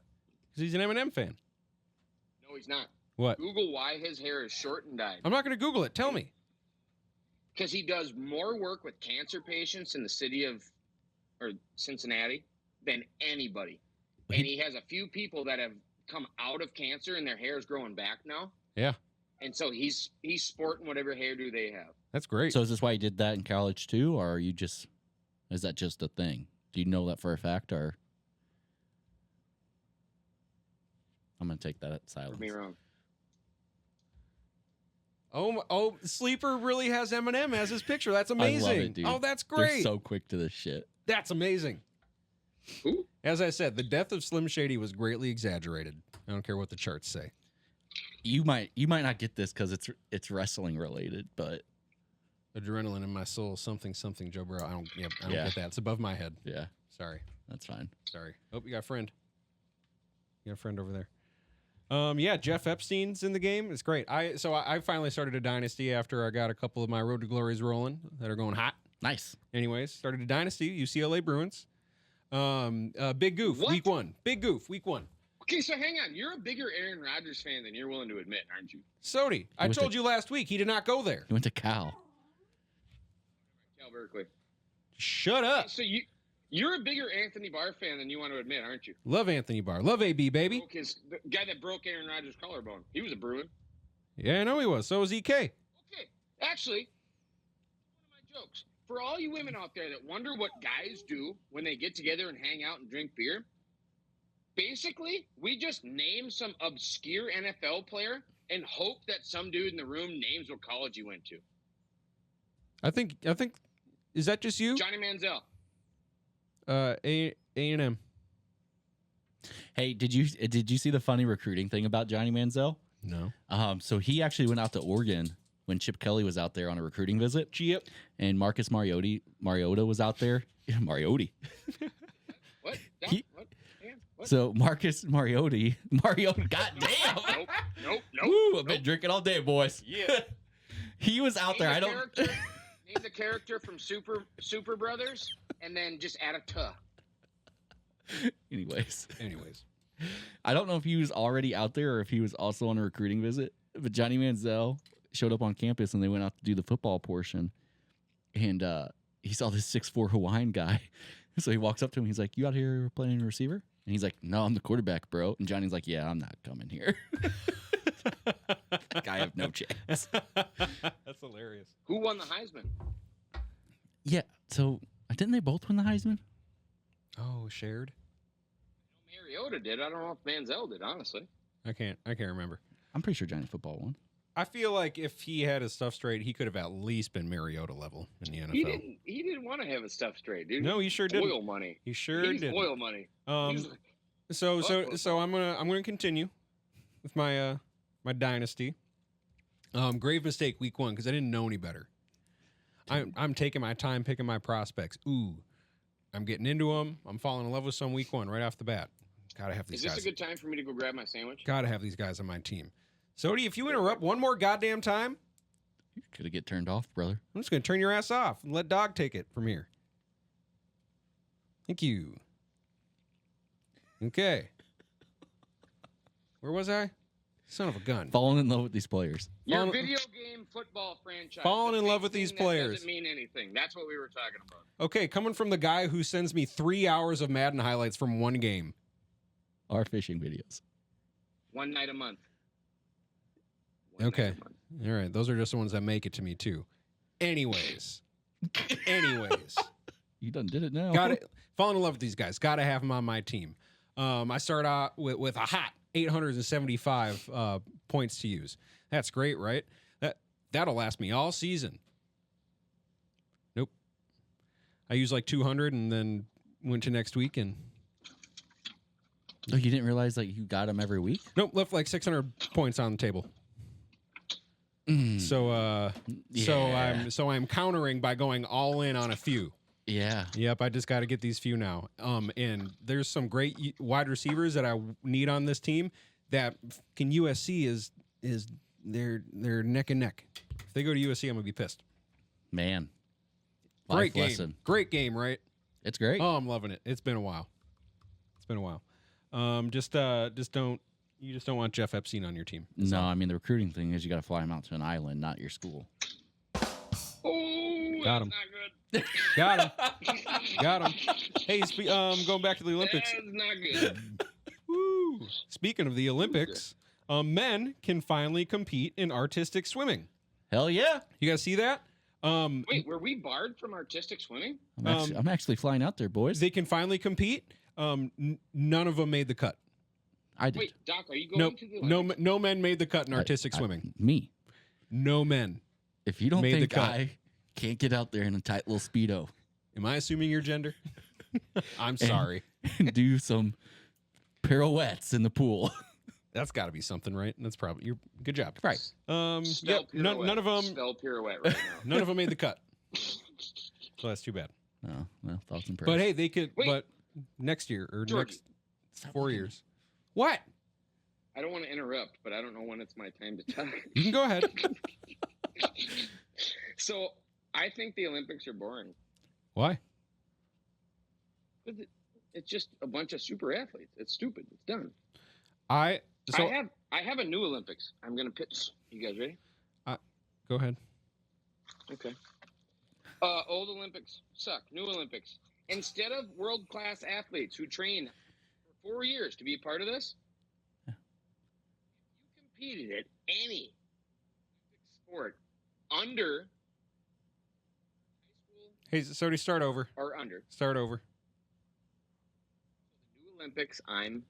because he's an Eminem fan.
No, he's not.
What?
Google why his hair is short and dyed.
I'm not going to Google it. Tell me.
Because he does more work with cancer patients in the city of or Cincinnati than anybody. And he has a few people that have come out of cancer and their hair is growing back now.
Yeah.
And so he's sporting whatever hairdo they have.
That's great.
So is this why you did that in college too, or are you just? Is that just a thing? Do you know that for a fact, or? I'm gonna take that at silence.
Prove me wrong.
Oh, Sleeper really has Eminem as his picture. That's
I
amazing.
love it, dude.
Oh, that's
They're
great.
so quick to this shit.
That's amazing.
Who?
As I said, the death of Slim Shady was greatly exaggerated. I don't care what the charts say.
You might not get this because it's wrestling related, but
Adrenaline in my soul, something, Joe Burrow. I don't
Yeah.
get that. It's above my head.
yeah,
Sorry.
that's fine.
Oh, you got a friend. You got a friend over there. Yeah, Jeff Epstein's in the game. It's great. I finally started a dynasty after I got a couple of my Road to Glories rolling that are going hot.
Nice.
Anyways, started a dynasty, UCLA Bruins. Big Goof,
What?
week 1. Big Goof, week 1.
Okay, so hang on. You're a bigger Aaron Rodgers fan than you're willing to admit, aren't you?
Sodie, I
went
told
to-
you last week he did not go there.
You went to Cal.
Cal Berkeley.
Shut up.
So you're a bigger Anthony Barr fan than you want to admit, aren't you?
Love Anthony Barr. Love AB, baby.
The guy that broke Aaron Rodgers' collarbone. He was a Bruin.
Yeah, I know he was. So was EK.
Okay, actually, one of my jokes. For all you women out there that wonder what guys do when they get together and hang out and drink beer, basically, we just name some obscure NFL player and hope that some dude in the room names what college he went to.
I think is that just you?
Johnny Manziel.
A&M.
Hey, did you see the funny recruiting thing about Johnny Manziel?
No.
So he actually went out to Oregon when Chip Kelly was out there on a recruiting visit.
Chip.
And Marcus Mariota was out there. Yeah, Mariota.
What? No,
He-
what? Yeah, what?
So Marcus Mariota, goddamn.
Nope.
Woo, I've been drinking all day, boys.
Yeah.
He was out there. I don't.
Name the character from Super Brothers, and then just add a tuh.
Anyways, I don't know if he was already out there or if he was also on a recruiting visit. But Johnny Manziel showed up on campus and they went out to do the football portion, and he saw this 6'4" Hawaiian guy. So he walks up to him. He's like, "You out here playing receiver?" And he's like, "No, I'm the quarterback, bro." And Johnny's like, "Yeah, I'm not coming here." Like, I have no chance.
That's hilarious.
Who won the Heisman?
Yeah. So didn't they both win the Heisman?
Oh, shared.
Mariota did. I don't know if Manziel did, honestly.
I can't remember.
I'm pretty sure Johnny Football won.
I feel like if he had his stuff straight, he could have at least been Mariota level in the NFL.
He didn't want to have his stuff straight, dude.
No, he sure didn't.
Oil money.
He sure
He's
did.
oil money.
So I'm gonna continue with my my dynasty. Grave mistake week 1 because I didn't know any better. I'm taking my time picking my prospects. Ooh, I'm getting into them. I'm falling in love with some week 1 right off the bat. Gotta have these
Is this
guys.
a good time for me to go grab my sandwich?
Gotta have these guys on my team. Sodie, if you interrupt one more goddamn time,
You're gonna get turned off, brother.
I'm just gonna turn your ass off and let Dog take it from here. Thank you. Okay. Where was I? Son of a gun.
Falling in love with these players.
Your
Fallen-
video game football franchise.
Falling
The
in
big
love with these
thing that
players.
doesn't mean anything. That's what we were talking about.
Okay, coming from the guy who sends me 3 hours of Madden highlights from one game.
Our fishing videos.
One night a month. One
Okay.
night a month.
All right, those are just the ones that make it to me too. Anyways.
You done did it now.
Got it. Falling in love with these guys. Got to have them on my team. I start out with a hot 875 points to use. That's great, right? That'll last me all season. Nope. I use like 200 and then went to next week and
Oh, you didn't realize like you got them every week?
nope, left like 600 points on the table. So I'm countering by going all in on a few.
Yeah.
Yep, I just got to get these few now. And there's some great wide receivers that I need on this team. That can USC is they're neck and neck. If they go to USC, I'm gonna be pissed.
Man.
Great
Life
game,
lesson.
great game, right?
It's great.
Oh, I'm loving it. It's been a while. Just don't want Jeff Epstein on your team.
No, I mean the recruiting thing is you got to fly him out to an island, not your school.
Oh,
Got
that's
him.
not good.
Got him. Hey, going back to the Olympics.
That's not good.
Woo. Speaking of the Olympics, men can finally compete in artistic swimming.
Hell yeah.
You guys see that?
Wait, were we barred from artistic swimming?
I'm actually flying out there, boys.
They can finally compete. None of them made the cut.
I did.
Wait, Doc, are you going
Nope.
to the Olympics?
No men made the cut in artistic swimming.
Me.
No men.
If you don't
Made the
think
cut.
I can't get out there in a tight little Speedo
Am I assuming your gender? I'm sorry.
and do some pirouettes in the pool.
That's got to be something, right? That's probably your good job.
Right.
Spell
Yep. None
pirouette.
of them.
Spell pirouette right now.
None of them made the cut. So that's too bad.
Oh, well, thoughts and prayers.
But hey, they could.
Wait.
But next year or
Georgie.
next 4 years. What?
I don't want to interrupt, but I don't know when it's my time to talk.
You can go ahead.
So I think the Olympics are boring.
Why?
It's just a bunch of super athletes. It's stupid. It's done.
I
have a new Olympics. I'm gonna pitch. You guys ready?
go ahead.
Okay. Old Olympics suck. New Olympics. Instead of world-class athletes who train for 4 years to be a part of this,
Yeah.
you competed at any sport under high school
Hey, Sodie, start over.
or under.
Start over.
The new Olympics I'm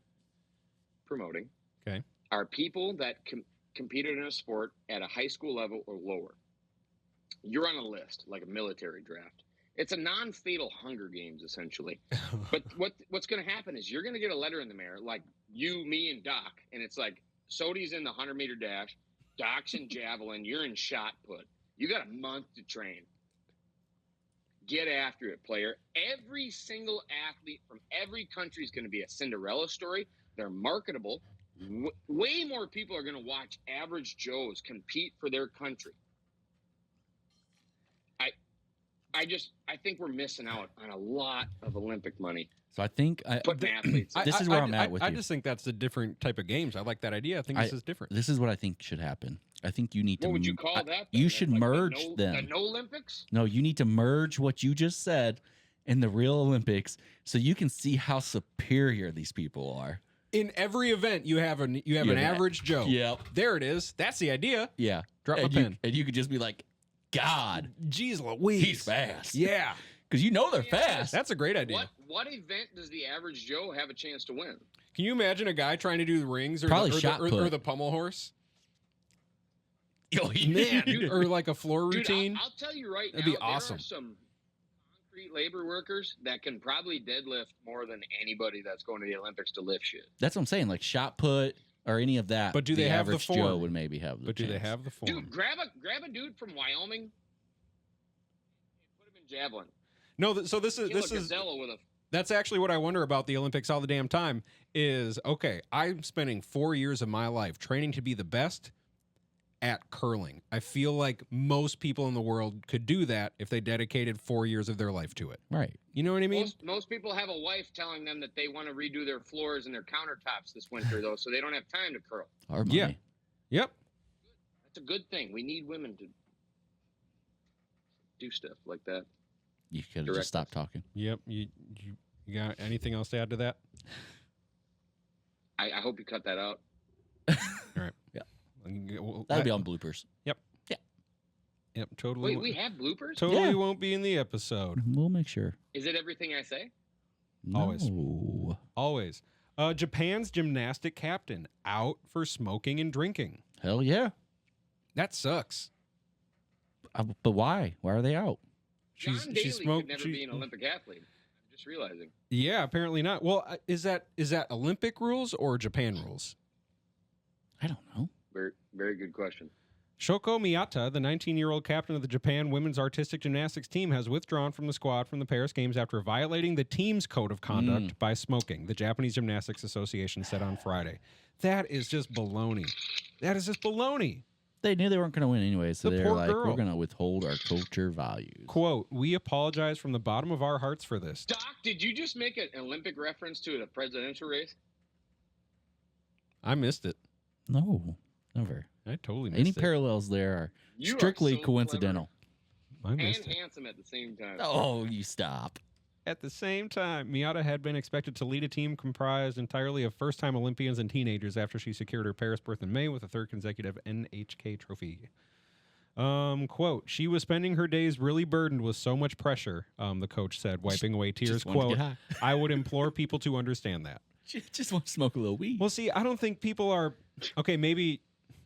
promoting
Okay.
are people that competed in a sport at a high school level or lower. You're on a list, like a military draft. It's a non-fatal Hunger Games, essentially. But what's going to happen is you're going to get a letter in the mail, like you, me, and Doc, and it's like Sodie's in the 100-meter dash, Doc's in javelin, you're in shot put. You got a month to train. Get after it, player. Every single athlete from every country is going to be a Cinderella story. They're marketable. Way more people are going to watch average Joes compete for their country. I think we're missing out on a lot of Olympic money.
So I think
Putting athletes.
This is where I'm at with
I
you.
just think that's a different type of games. I like that idea. I think this is different.
This is what I think should happen. I think you need to.
What would you call that? then?
You
That's
should
like
merge
the
them.
No Olympics?
No, you need to merge what you just said in the real Olympics, so you can see how superior these people are.
In every event, you have an average Joe.
Yep.
There it is. That's the idea.
Yeah.
Drop my
and
pen.
And you could just be like, God,
Jeez Louise.
he's fast.
Yeah.
Because you know they're
Yeah.
fast.
That's a great idea.
What event does the average Joe have a chance to win?
Can you imagine a guy trying to do the rings or
Probably
the,
shot
or
put.
the pommel horse?
Yo,
Man, or like a floor
Dude,
routine.
I'll tell you right
That'd
now,
be awesome.
there are some concrete labor workers that can probably deadlift more than anybody that's going to the Olympics to lift shit.
That's what I'm saying. Like shot put or any of that.
But do they have the
average
form?
Joe would maybe have the
But do they
chance.
have the form?
Dude, grab a dude from Wyoming and put him in javelin.
No, so this
Kill a
is
gazelle with a
that's actually what I wonder about the Olympics all the damn time is, okay, I'm spending 4 years of my life training to be the best. at curling. I feel like most people in the world could do that if they dedicated 4 years of their life to it.
Right.
You know what I mean?
Most people have a wife telling them that they want to redo their floors and their countertops this winter, though, so they don't have time to curl.
Our money.
Yeah. Yep.
That's a good thing. We need women to do stuff like that.
You could have just stopped talking.
Yep. You got anything else to add to that?
I hope you cut that out.
All right.
Yeah.
Well,
That'll be on bloopers.
Yep.
Yeah.
Yep. Totally.
Wait, we have bloopers?
Totally
Yeah.
won't be in the episode.
We'll make sure.
Is it everything I say?
Always.
No.
Always. Japan's gymnastic captain out for smoking and drinking.
Hell yeah.
That sucks.
But why? Why are they out?
John
She
Daly
smoked.
could never be an Olympic athlete. I'm just realizing.
Yeah, apparently not. Well, is that Olympic rules or Japan rules?
I don't know.
Very, very good question.
Shoko Miyata, the 19-year-old captain of the Japan women's artistic gymnastics team, has withdrawn from the squad from the Paris Games after violating the team's code of conduct by smoking, the Japanese Gymnastics Association said on Friday. That is just baloney. That is just baloney.
They knew they weren't going to win anyway, so
The
they're
poor
like,
girl.
we're going to withhold our culture values.
Quote, we apologize from the bottom of our hearts for this.
Doc, did you just make an Olympic reference to the presidential race?
I missed it.
No, never.
I totally missed
Any
it.
parallels there are
You are
strictly
so
coincidental.
I
And
missed it.
handsome at the same time.
Oh, you stop.
At the same time, Miata had been expected to lead a team comprised entirely of first-time Olympians and teenagers after she secured her Paris berth in May with a third consecutive NHK trophy. Quote, she was spending her days really burdened with so much pressure, the coach said, wiping away tears.
Just wanted to
Quote,
get high.
I would implore people to understand that.
Just want to smoke a little weed.
Well, see, I don't think people are, okay, maybe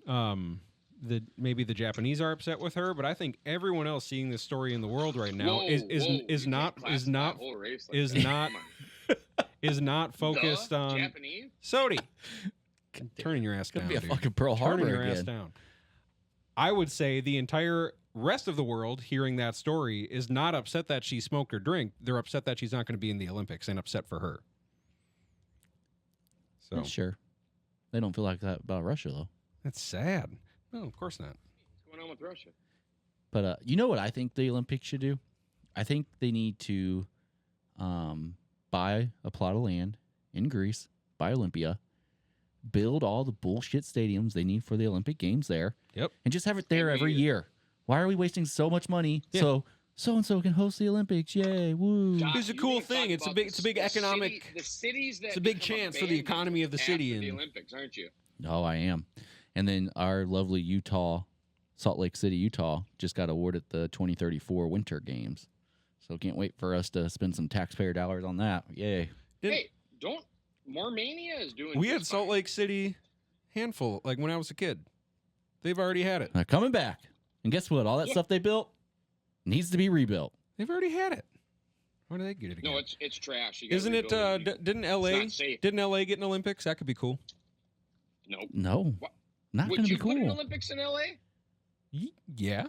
the Japanese are upset with her, but I think everyone else seeing this story in the world right now
Whoa,
is
you
not
can't classify a whole race like
is
that.
not
Come on.
is not focused
The
on
Japanese?
Sodie. Turning your ass
Could
down,
be a
dude.
fucking Pearl
Turning
Harbor
your ass
again.
down. I would say the entire rest of the world hearing that story is not upset that she smoked or drank. They're upset that she's not going to be in the Olympics and upset for her. So
Sure. They don't feel like that about Russia, though.
that's sad. No, of course not.
What's going on with Russia?
But you know what I think the Olympics should do? I think they need to buy a plot of land in Greece, buy Olympia, build all the bullshit stadiums they need for the Olympic Games there,
Yep.
and just have it there every year. Why are we wasting so much money
Yeah.
so and so can host the Olympics? Yay, woo!
Doc,
It's a
you
cool
wanna talk
thing. It's a
about
big economic.
the cities that
it's a big
become
chance for the
abandoned
economy of the city
after the
and-
Olympics, aren't you?
Oh, I am. And then our lovely Utah, Salt Lake City, Utah, just got awarded the 2034 Winter Games. So can't wait for us to spend some taxpayer dollars on that. Yay.
Hey, don't. Mormania is doing.
We
just
had Salt
fine.
Lake City handful, like when I was a kid. They've already had it.
Now coming back. And guess what? All that
Yeah.
stuff they built needs to be rebuilt.
They've already had it. Why do they get it again?
No, it's trash. You gotta
Isn't it?
rebuild
Didn't
It's
LA?
not safe.
Didn't LA get an Olympics? That could be cool.
Nope.
No.
What?
Not
Would
going to
you
be
put an
cool.
Olympics in LA?
Yeah.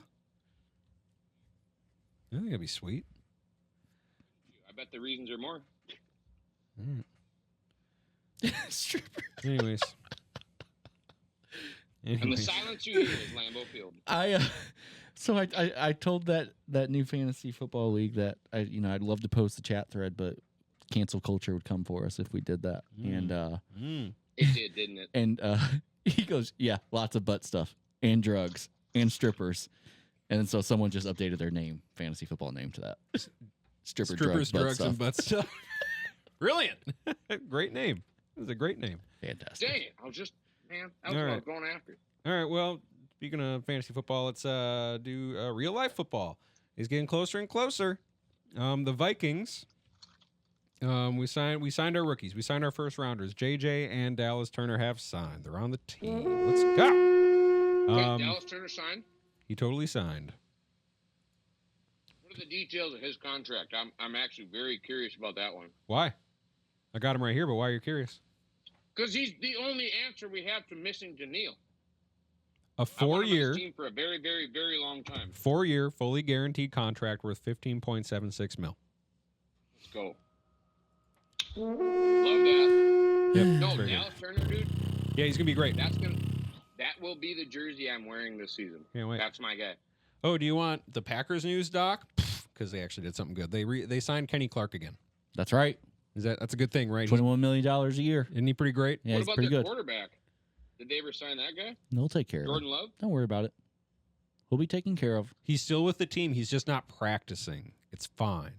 I think that'd be sweet.
I bet the reasons are more.
Stripper.
Anyways.
And the
Anyways.
silence you hear is Lambeau Field.
So I told that new fantasy football league that I'd love to post the chat thread, but cancel culture would come for us if we did that. And
It did, didn't it?
and he goes, yeah, lots of butt stuff and drugs and strippers. And so someone just updated their name, fantasy football name, to that.
Strippers, drugs,
stuff.
and butt stuff. Brilliant. Great name. It was a great name.
Fantastic.
Dang it. I was just, man, that was
All
what I
right.
was going after.
All right. Well, speaking of fantasy football, let's do real life football. It's getting closer and closer. The Vikings. We signed our rookies. We signed our first rounders. JJ and Dallas Turner have signed. They're on the team. Let's go.
Wait, Dallas Turner signed?
He totally signed.
What are the details of his contract? I'm actually very curious about that one.
Why? I got him right here, but why are you curious?
Because he's the only answer we have to missing Daniil.
A
I want him on this
4-year,
team for a very, very, very long time.
4-year, fully guaranteed contract worth $15.76 million.
Let's go. Love that.
Yep,
No,
that's very good.
Dallas Turner, dude.
Yeah, he's gonna be great.
That will be the jersey I'm wearing this season.
Can't wait.
That's my guy.
Oh, do you want the Packers news, Doc? Because they actually did something good. They signed Kenny Clark again.
That's right.
That's a good thing, right?
$21 million a year.
Isn't he pretty great?
Yeah,
What
he's
about
pretty
the
good.
quarterback? Did they ever sign that guy?
They'll take care of
Jordan
him.
Love?
Don't worry about it. He'll be taken care of.
He's still with the team. He's just not practicing. It's fine.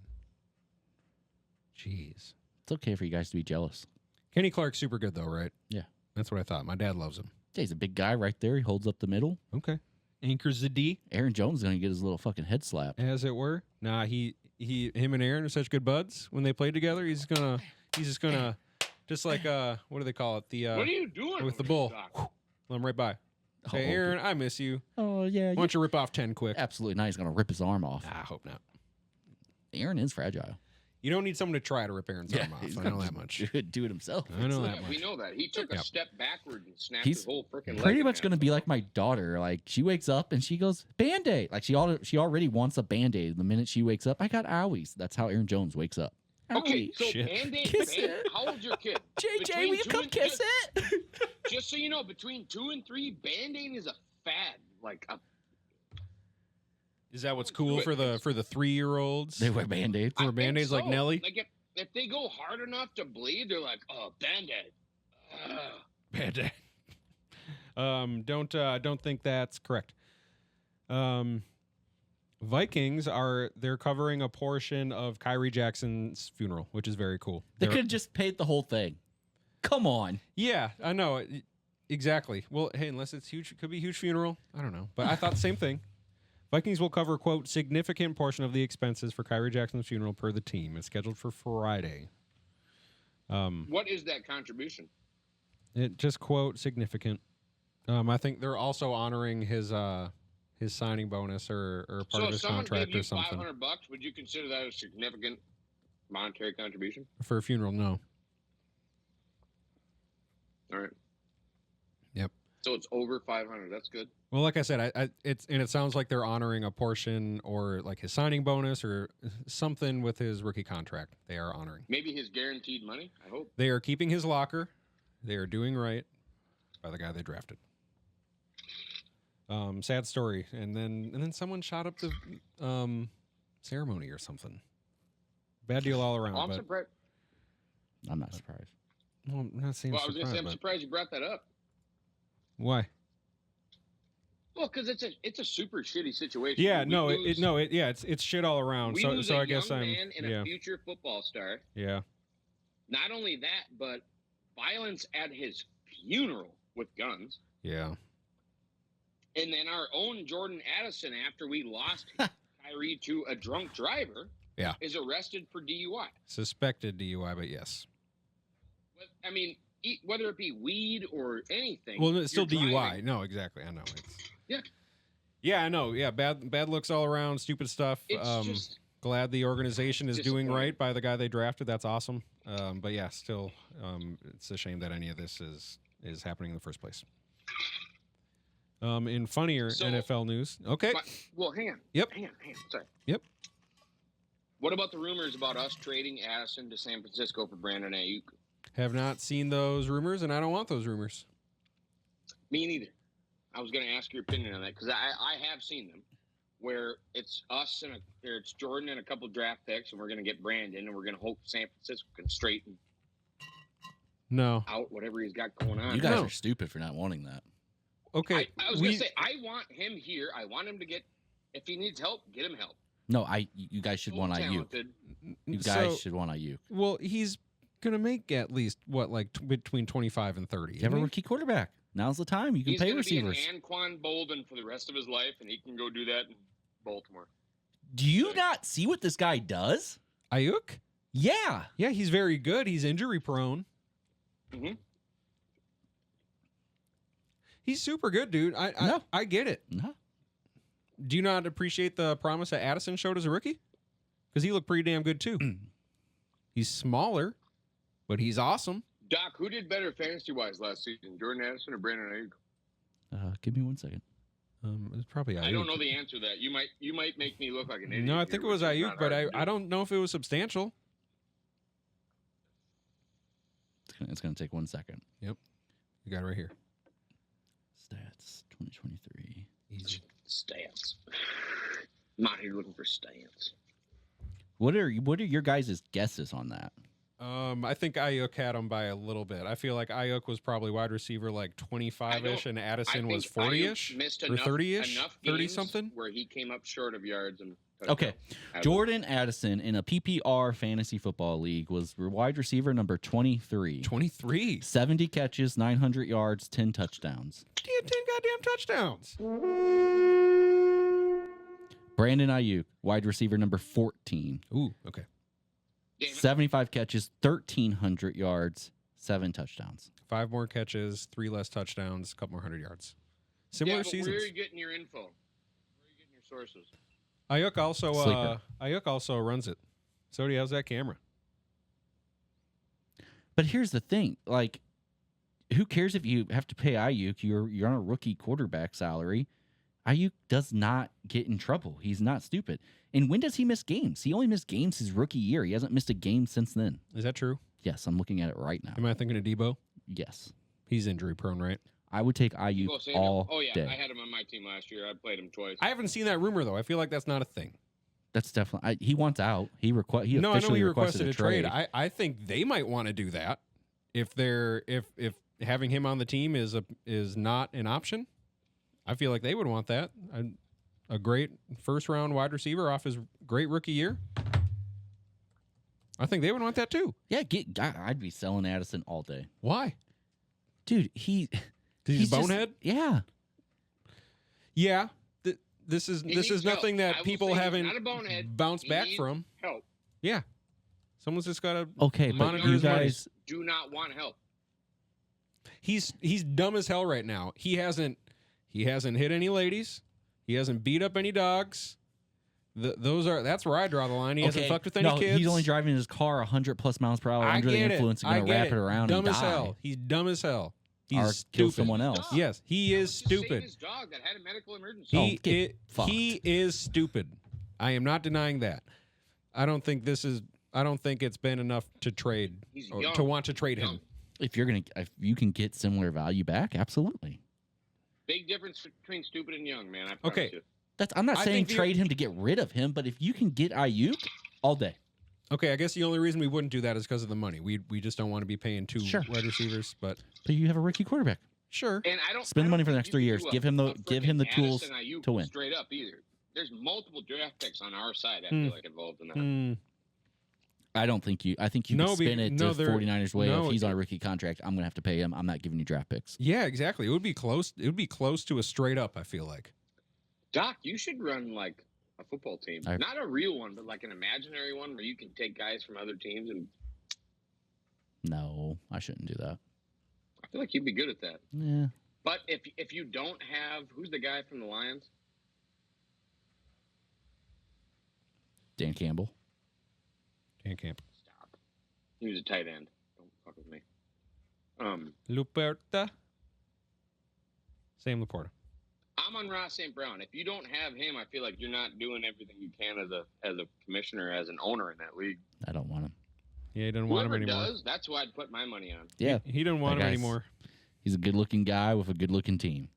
Jeez.
It's okay for you guys to be jealous.
Kenny Clark's super good, though, right?
Yeah.
That's what I thought. My dad loves him.
Yeah, he's a big guy right there. He holds up the middle.
Okay. Anchors the D,
Aaron Jones is going to get his little fucking head slapped.
as it were. Nah, him and Aaron are such good buds. When they play together, he's just gonna, just like what do they call it? The
What are you doing
with the
over
bull.
there, Doc?
Whew. I'm right by. Hey,
Oh,
Aaron, I miss you.
Oh, yeah.
Why don't you rip off 10 quick?
Absolutely not. He's going to rip his arm off.
I hope not.
Aaron is fragile.
You don't need someone to try to rip Aaron's arm off.
he's
I know
gonna
that much.
Do it himself.
I know
Yeah,
that much.
we know that. He took a
Yep.
step backward and snapped
He's
his whole freaking leg.
Pretty
in
much
half.
going to be like my daughter. Like, she wakes up and she goes, Band-Aid. Like, she already wants a Band-Aid. The minute she wakes up, I got owies. That's how Aaron Jones wakes up.
Okay,
Owie.
so
Shit.
Band-Aid,
Kiss it.
how old's your kid?
JJ,
Between
will you
2
come
and-
kiss it?
Just so you know, between 2 and 3, Band-Aid is a fad. Like a
Is that what's cool for the 3-year-olds?
They wear Band-Aids.
Wear
I think
Band-Aids like
so.
Nelly?
Like if they go hard enough to bleed, they're like, oh, Band-Aid.
Bad day. Don't think that's correct. Vikings they're covering a portion of Kyrie Jackson's funeral, which is very cool.
They
They're-
could have just paid the whole thing. Come on.
Yeah, I know. Exactly. Well, hey, unless it's huge, it could be a huge funeral. I don't know. But I thought the same thing. Vikings will cover, quote, significant portion of the expenses for Kyrie Jackson's funeral per the team. It's scheduled for Friday.
What is that contribution?
It just, quote, significant. I think they're also honoring his signing bonus or part
So
of
if
his
someone
contract
gave you
or something.
$500, would you consider that a significant monetary contribution?
For a funeral, no.
All right.
Yep.
So it's over 500. That's good.
Well, like I said, it sounds like they're honoring a portion or like his signing bonus or something with his rookie contract. They are honoring.
Maybe his guaranteed money. I hope.
They are keeping his locker. They are doing right by the guy they drafted. Sad story, and then someone shot up the ceremony or something. Bad deal all around.
Oh, I'm
but,
surprised.
I'm not surprised.
well, I'm not saying
Well, I was going to say, I'm
but
surprised you brought that up.
why?
Well, because it's a super shitty situation.
Yeah,
We
no,
lose-
it's shit all around.
We
So
lose
so
a
I guess
young
I'm
man and a future football star.
yeah.
Not only that, but violence at his funeral with guns.
Yeah.
And then our own Jordan Addison, after we lost Kyrie to a drunk driver,
Yeah.
is arrested for DUI.
Suspected DUI, but yes.
But, I mean, whether it be weed or anything.
Well, it's still
you're
DUI.
driving.
No, exactly. I know. It's,
Yeah.
Yeah, I know. Yeah, bad looks all around. Stupid stuff.
It's just
Glad the organization is doing
disappointing.
right by the guy they drafted. That's awesome. But yeah, still, it's a shame that any of this is happening in the first place. In funnier
So-
NFL news. Okay.
well, hang on.
Yep.
Hang on. Sorry.
Yep.
What about the rumors about us trading Addison to San Francisco for Brandon Ayuk?
Have not seen those rumors, and I don't want those rumors.
Me neither. I was going to ask your opinion on that because I have seen them where it's us and it's Jordan and a couple draft picks, and we're going to get Brandon, and we're going to hope San Francisco can straighten
No.
out whatever he's got going on.
You guys
No.
are stupid for not wanting that.
Okay.
I was going to say, I want him here. I want him to get, if he needs help, get him help.
No, you guys should
So
want Ayuk.
talented.
You guys should want Ayuk.
Well, he's gonna make at least what, like between 25 and 30.
You have a
isn't he?
rookie quarterback. Now's the time. You can
He's
pay
going to be an
receivers.
Anquan Bolden for the rest of his life, and he can go do that in Baltimore.
Do you not see what this guy does?
Ayuk?
Yeah.
Yeah, he's very good. He's injury prone.
Mm-hmm.
He's super good, dude.
No.
I get it.
No.
Do you not appreciate the promise that Addison showed as a rookie? Because he looked pretty damn good too. He's smaller, but he's awesome.
Doc, who did better fantasy-wise last season, Jordan Addison or Brandon Ayuk?
Give me 1 second.
It's probably Ayuk.
I don't know the answer to that. You might make me look like an idiot.
No, I
here,
think it was
which is
Ayuk,
not
but
hard to
I
do.
don't know if it was substantial.
It's gonna take 1 second.
You got it right here.
Stats 2023.
Easy.
Stats. I'm out here looking for stats.
What are your guys' guesses on that?
I think Ayuk had him by a little bit. I feel like Ayuk was probably wide receiver like 25-ish, and Addison was 40-ish or 30-ish, 30-something.
Where he came up short of yards and
Okay, Jordan Addison in a PPR fantasy football league was wide receiver number 23.
23.
70 catches, 900 yards, 10 touchdowns.
He had 10 goddamn touchdowns.
Brandon Ayuk, wide receiver number 14.
Ooh, okay.
75 catches, 1,300 yards, 7 touchdowns.
5 more catches, 3 less touchdowns, a couple more 100 yards. Similar seasons.
Where are you getting your info? Where are you getting your sources?
Ayuk also runs it. Sodie, how's that camera?
But here's the thing, like, who cares if you have to pay Ayuk? You're on a rookie quarterback salary. Ayuk does not get in trouble. He's not stupid. And when does he miss games? He only missed games his rookie year. He hasn't missed a game since then.
Is that true?
Yes, I'm looking at it right now.
Am I thinking of Debo?
Yes.
He's injury prone, right?
I would take Ayuk all day.
I had him on my team last year. I played him twice.
I haven't seen that rumor though. I feel like that's not a thing.
That's definitely he wants out. He officially
I know he
requested a trade.
I think they might want to do that if having him on the team is not an option. I feel like they would want that. A great first round wide receiver off his great rookie year. I think they would want that too.
Yeah, I'd be selling Addison all day.
Why?
Dude, he's
bonehead?
Yeah.
Yeah. This is nothing that people haven't bounced back from.
Help.
Yeah. Someone's just got to
but you guys
do not want help.
He's dumb as hell right now. He hasn't hit any ladies. He hasn't beat up any dogs. That's where I draw the line. He hasn't fucked with any kids.
He's only driving his car 100+ miles per hour under the influence and going to wrap it around
dumb
and
as
die.
hell. He's dumb as hell. He's
or
stupid.
kill someone else.
Yes, he is stupid.
Save his dog that had a medical emergency.
He is stupid. I am not denying that. I don't think it's been enough to trade or to want to trade him.
If you can get similar value back, absolutely.
Big difference between stupid and young, man. I promise you.
I'm not saying trade him to get rid of him, but if you can get Ayuk, all day.
Okay, I guess the only reason we wouldn't do that is because of the money. We just don't want to be paying 2 wide receivers, but
you have a rookie quarterback.
Sure.
And
spend the money for the next 3 years. Give him the tools to win.
Straight up, either. There's multiple draft picks on our side. I feel like involved in that.
I don't think you. I think you can spin it the 49ers way. If he's on a rookie contract, I'm gonna have to pay him. I'm not giving you draft picks.
Yeah, exactly. It would be close. It would be close to a straight up. I feel like.
Doc, you should run like a football team, not a real one, but like an imaginary one where you can take guys from other teams and.
No, I shouldn't do that.
I feel like you'd be good at that.
Yeah.
But if you don't have, who's the guy from the Lions?
Dan Campbell.
Stop. He was a tight end. Don't fuck with me.
Luperta. Sam Laporta.
I'm on Ross St. Brown. If you don't have him, I feel like you're not doing everything you can as a commissioner, as an owner in that league.
I don't want him.
Yeah, he doesn't want him anymore.
Does, that's who I'd put my money on.
Yeah.
He doesn't want him anymore.
He's a good-looking guy with a good-looking team.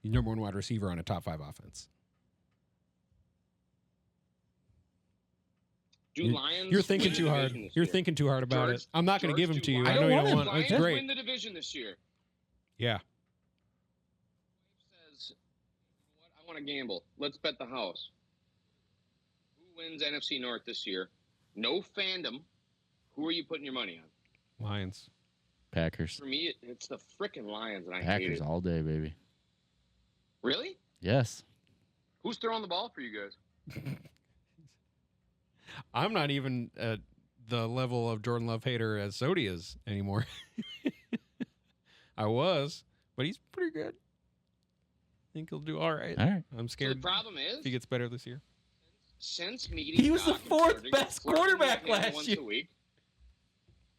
He's number 1 wide receiver on a top 5 offense. You're thinking too hard. You're thinking too hard about it. I'm not going to give him to you. I know you don't want him. It's great.
Win the division this year.
Yeah.
Says, you know what? I want to gamble. Let's bet the house. Who wins NFC North this year? No fandom. Who are you putting your money on?
Lions.
Packers.
For me, it's the frickin' Lions, and I hate
Packers
it.
all day, baby.
Really?
Yes.
Who's throwing the ball for you guys?
I'm not even at the level of Jordan Love hater as Sodie is anymore. I was, but he's pretty good. I think he'll do all right.
All right.
I'm scared.
So the problem is,
if he gets better this year.
Since meeting,
he was the 4th best quarterback last year.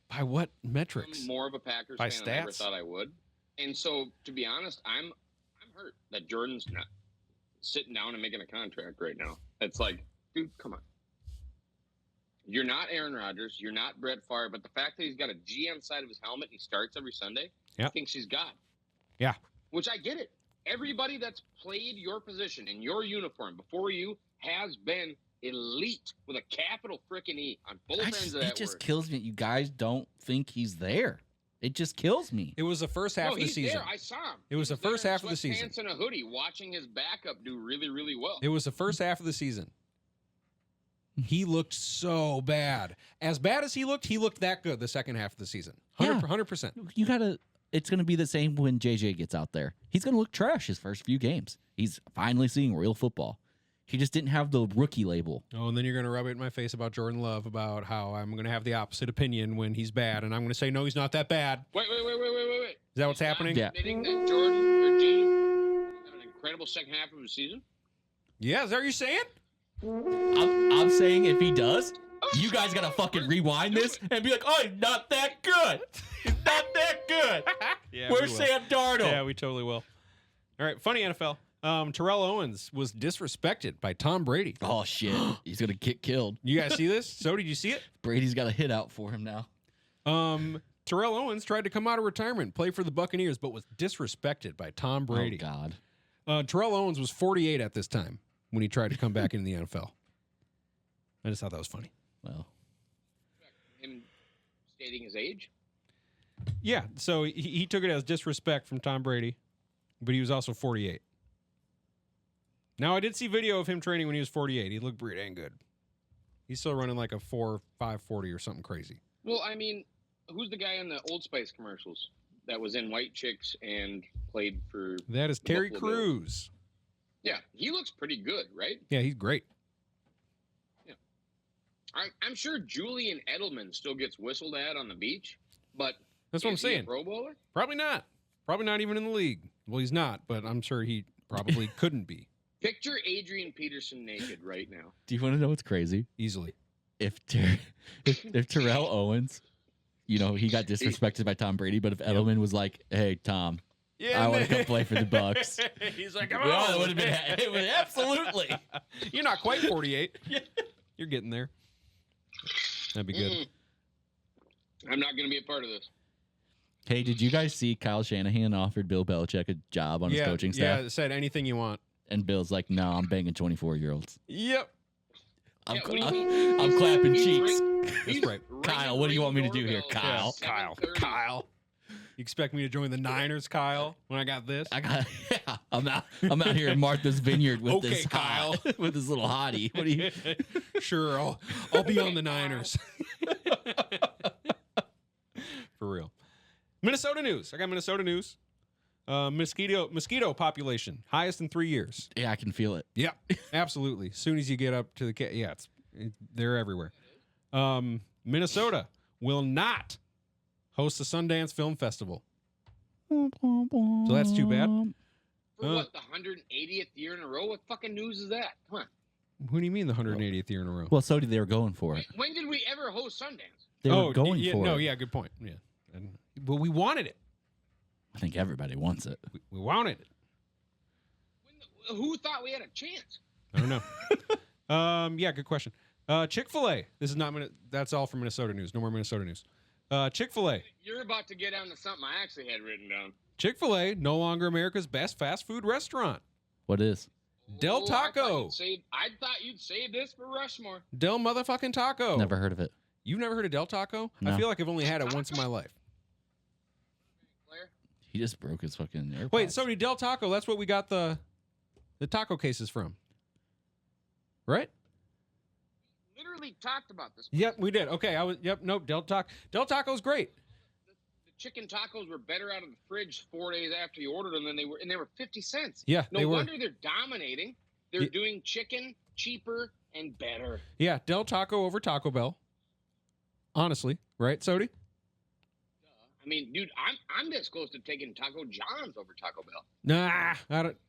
By what metrics?
I'm more of a Packers
By
fan than I ever
stats?
thought I would. And so, to be honest, I'm hurt that Jordan's not sitting down and making a contract right now. It's like, dude, come on. You're not Aaron Rodgers. You're not Brett Favre. But the fact that he's got a G on the side of his helmet and he starts every Sunday, he thinks he's God.
Yeah.
which I get it. Everybody that's played your position in your uniform before you has been elite with a capital frickin' E on both ends of that
It just
word.
kills me that you guys don't think he's there. It just kills me.
It was the first half of the
he's
season.
there. I saw him.
It was the first half of the season.
Sweatpants and a hoodie, watching his backup do really, really well.
It was the first half of the season. He looked so bad. As bad as he looked that good the second half of the season. 100%.
You gotta. It's gonna be the same when JJ gets out there. He's gonna look trash his first few games. He's finally seeing real football. He just didn't have the rookie label.
Oh, and then you're going to rub it in my face about Jordan Love, about how I'm going to have the opposite opinion when he's bad, and I'm going to say, no, he's not that bad.
Wait.
Is that what's happening?
Yeah.
Admitting that Jordan or James had an incredible second half of the season?
Yeah, is that what you're saying?
I'm saying if he does, you guys gotta fucking rewind this and be like, oh, he's not that good. He's not that good.
Yeah,
Where's Sam Darnold?
Yeah, we totally will. All right, funny NFL. Terrell Owens was disrespected by Tom Brady.
Oh shit, he's gonna get killed.
You guys see this? So did you see it?
Brady's got a hit out for him now.
Terrell Owens tried to come out of retirement, play for the Buccaneers, but was disrespected by Tom Brady.
Oh God.
Terrell Owens was 48 at this time when he tried to come back into the NFL. I just thought that was funny.
Well,
Him stating his age?
Yeah, so he took it as disrespect from Tom Brady, but he was also 48. Now, I did see video of him training when he was 48. He looked pretty dang good. He's still running like a 4.540 or something crazy.
Well, I mean, who's the guy in the Old Spice commercials that was in White Chicks and played for...
That is Terry
Buffalo Bills?
Crews.
Yeah, he looks pretty good, right?
Yeah, he's great.
Yeah. I'm sure Julian Edelman still gets whistled at on the beach, but...
That's what I'm
is he a
saying.
Pro Bowler?
Probably not. Probably not even in the league. Well, he's not, but I'm sure he probably couldn't be.
Picture Adrian Peterson naked right now.
do you want to know what's crazy?
Easily.
If Terrell Owens, he got disrespected by Tom Brady, but if Edelman was like, "Hey Tom, I want to come play for the Bucks,"
He's like,
well, it would have been it would, absolutely.
You're not quite 48. You're getting there. That'd be good.
I'm not going to be a part of this.
Hey, did you guys see Kyle Shanahan offered Bill Belichick a job on his coaching staff?
Yeah, it said anything you want.
And Bill's like, "No, I'm banging 24-year-olds."
Yep.
I'm
Yeah,
clapping cheeks.
That's right.
Kyle, what do you want me to do here,
Doorbell
Kyle?
at 7:30.
Kyle. You expect me to join the Niners, Kyle, when I got this?
I'm out here in Martha's Vineyard with
Okay,
this
Kyle.
with this little hottie. What do you?
Sure, I'll be on the Niners. For real. Minnesota news. I got Minnesota news. Mosquito population highest in 3 years.
Yeah, I can feel it.
Yep, absolutely. As soon as you get up to the they're everywhere. Minnesota will not host the Sundance Film Festival. So that's too bad.
For what, the 180th year in a row? What fucking news is that? Come on.
What do you mean the 180th year in a row?
Well, so they were going for it.
When did we ever host Sundance?
They were going
yeah,
for
no,
it.
yeah, good point. Yeah, but we wanted it.
I think everybody wants it.
We wanted it.
Who thought we had a chance?
I don't know. Yeah, good question. Chick-fil-A. This is not that's all from Minnesota news. No more Minnesota news. Chick-fil-A.
You're about to get onto something I actually had written down.
Chick-fil-A no longer America's best fast food restaurant.
What is?
Del Taco.
I thought you'd save this for Rushmore.
Del motherfucking Taco.
Never heard of it.
You've never heard of Del Taco?
No.
I feel like I've only had it once in my life.
Claire?
He just broke his fucking AirPods.
Wait, somebody Del Taco. That's what we got the taco cases from, right?
Literally talked about this.
Yep, we did. Okay, nope. Del Taco's great.
The chicken tacos were better out of the fridge 4 days after you ordered them than they were 50 cents.
Yeah,
No
they were.
wonder they're dominating. They're doing chicken cheaper and better.
Yeah, Del Taco over Taco Bell. Honestly, right, Sodie?
I mean, dude, I'm this close to taking Taco John's over Taco Bell.
Nah,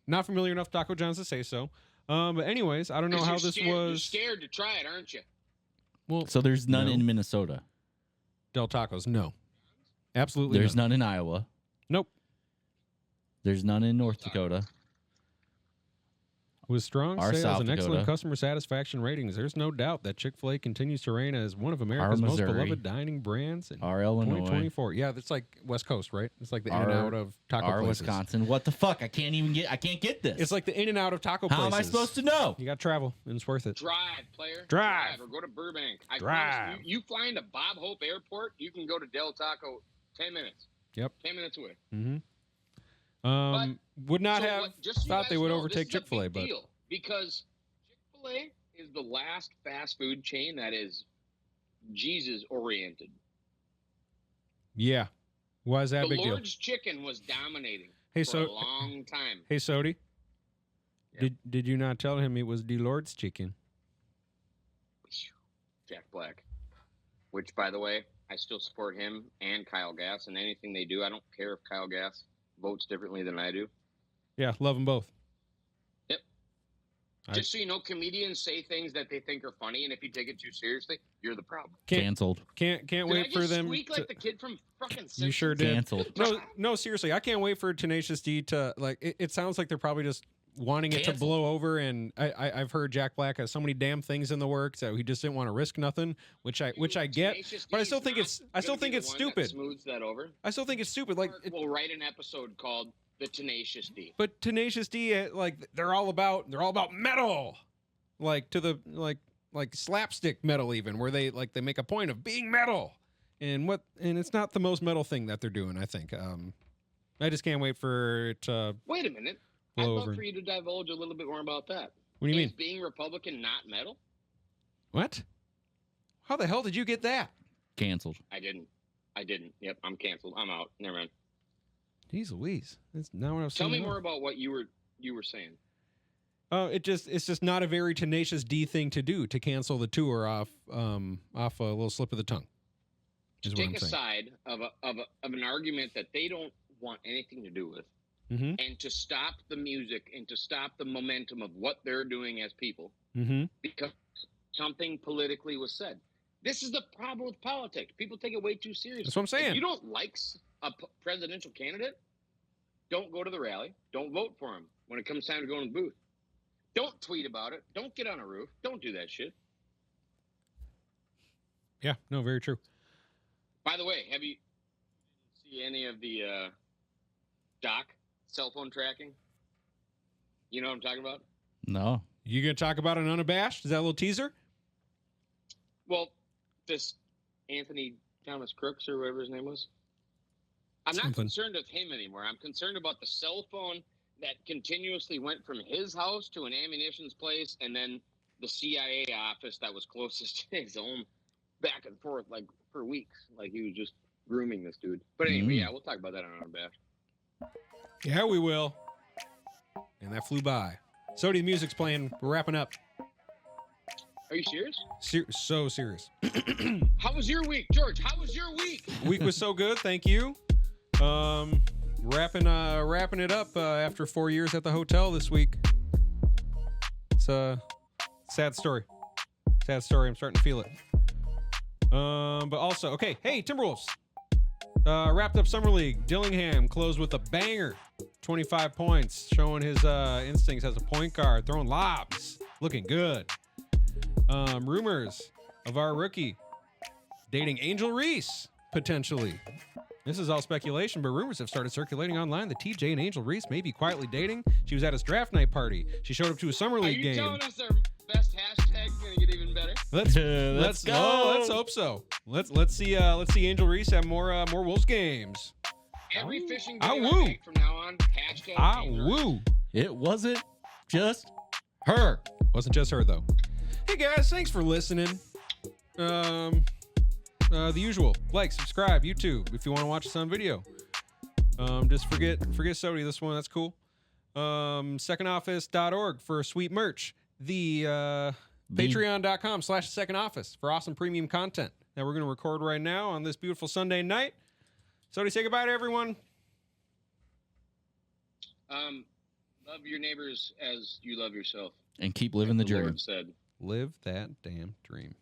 not familiar enough with Taco John's to say so. But anyways, I don't know how this
You're
was.
scared to try it, aren't you?
Well,
So there's none
No.
in Minnesota.
Del Tacos, no, absolutely.
There's
none.
none in Iowa.
Nope.
There's none in North Dakota.
With strong
Our
sales
South
and excellent
Dakota.
customer satisfaction ratings, there's no doubt that Chick-fil-A continues to reign as one of America's most
Missouri.
beloved dining brands in
Our Illinois.
2024. Yeah, that's like West Coast, right? It's like the in
Our-
and out of taco
Our
places.
Wisconsin. What the fuck? I can't get this.
It's like the in and out of taco
How
places.
am I supposed to know?
You got to travel, and it's worth it.
Drive, player.
Drive.
Or go to Burbank. I
Drive.
promise you fly into Bob Hope Airport, you can go to Del Taco 10 minutes.
Yep.
10 minutes away.
Mm-hmm. Would not
So
have
just so you
thought
guys
they would
know,
overtake
this is a
Chick-fil-A,
big
but
deal because Chick-fil-A is the last fast food chain that is Jesus oriented.
yeah. Why is that a
The
big deal?
Lord's Chicken was dominating
Hey,
for a long time.
Hey, Sodie.
Yeah.
Did you not tell him it was the Lord's chicken?
Jack Black. Which, by the way, I still support him and Kyle Gass in anything they do. I don't care if Kyle Gass votes differently than I do.
Yeah, love them both.
Yep.
I-
Just so you know, comedians say things that they think are funny, and if you take it too seriously, you're the problem.
Canceled.
Can't
Did
wait
I
for
just
them.
squeak
to-
like the kid from fucking Simpsons?
You sure did.
Canceled.
No, seriously, I can't wait for Tenacious D to like. It sounds like they're probably just wanting it to
Canceled.
blow over, and I've heard Jack Black has so many damn things in the works that he just didn't want to risk nothing, which I get.
Tenacious
but I
D
still
is
think
not
it's- I still
gonna
think
be
it's
the one that
stupid.
Smooths that over.
I still think it's stupid. Like,
Mark will write an episode called "The Tenacious D."
but Tenacious D, like they're all about metal, like to the like slapstick metal even, where they make a point of being metal, and it's not the most metal thing that they're doing. I think. I just can't wait for it to
Wait a minute. I'd
blow
love
over.
for you to divulge a little bit more about that.
What do you
Is
mean?
being Republican not metal?
What? How the hell did you get that?
Canceled.
I didn't. Yep, I'm canceled. I'm out. Never mind.
Jeez Louise. That's not what I was
Tell me
saying.
more about what you were saying.
It's just not a very Tenacious D thing to do, to cancel the tour off a little slip of the tongue. Is what
Take
I'm
a
saying.
side of an argument that they don't want anything to do with,
Mm-hmm.
and to stop the music and to stop the momentum of what they're doing as people
Mm-hmm.
because something politically was said. This is the problem with politics. People take it way too seriously.
That's what I'm saying.
If you don't like a presidential candidate, don't go to the rally. Don't vote for him when it comes time to go in the booth. Don't tweet about it. Don't get on a roof. Don't do that shit.
Yeah. No. Very true.
By the way, have you see any of the doc cell phone tracking? You know what I'm talking about?
No.
You gonna talk about it unabashed? Is that a little teaser?
Well, this Anthony Thomas Crooks or whatever his name was. I'm not
Something.
concerned with him anymore. I'm concerned about the cell phone that continuously went from his house to an ammunitions place and then the CIA office that was closest to his home, back and forth like for weeks. Like he was just grooming this dude. But anyway, yeah, we'll talk about that on our back.
Yeah, we will. And that flew by. Sodie, the music's playing. We're wrapping up.
Are you serious?
So serious.
How was your week, George? How was your week?
Week was so good. Thank you. Wrapping it up after 4 years at the hotel this week. It's a sad story. Sad story. I'm starting to feel it. But also, okay. Hey, Timberwolves. Wrapped up Summer League. Dillingham closed with a banger. 25 points, showing his instincts as a point guard, throwing lobs, looking good. Rumors of our rookie dating Angel Reese, potentially. This is all speculation, but rumors have started circulating online that TJ and Angel Reese may be quietly dating. She was at his draft night party. She showed up to a Summer
Are
League
you
game.
telling us our best hashtag's gonna get even better?
Let's
go.
Oh, let's hope so. Let's see Angel Reese have more Wolves games.
Every fishing
Ah,
video I
woo.
make from now on, hashtag Angel Reese.
Woo.
It wasn't just her.
Wasn't just her though. Hey guys, thanks for listening. The usual. Like, subscribe, YouTube if you want to watch us on video. Just forget Sodie this one, that's cool. Secondoffice.org for sweet merch. The patreon.com/secondoffice for awesome premium content that we're going to record right now on this beautiful Sunday night. Sodie, say goodbye to everyone.
Love your neighbors as you love yourself.
And keep living the dream.
Lord said.
Live that damn dream.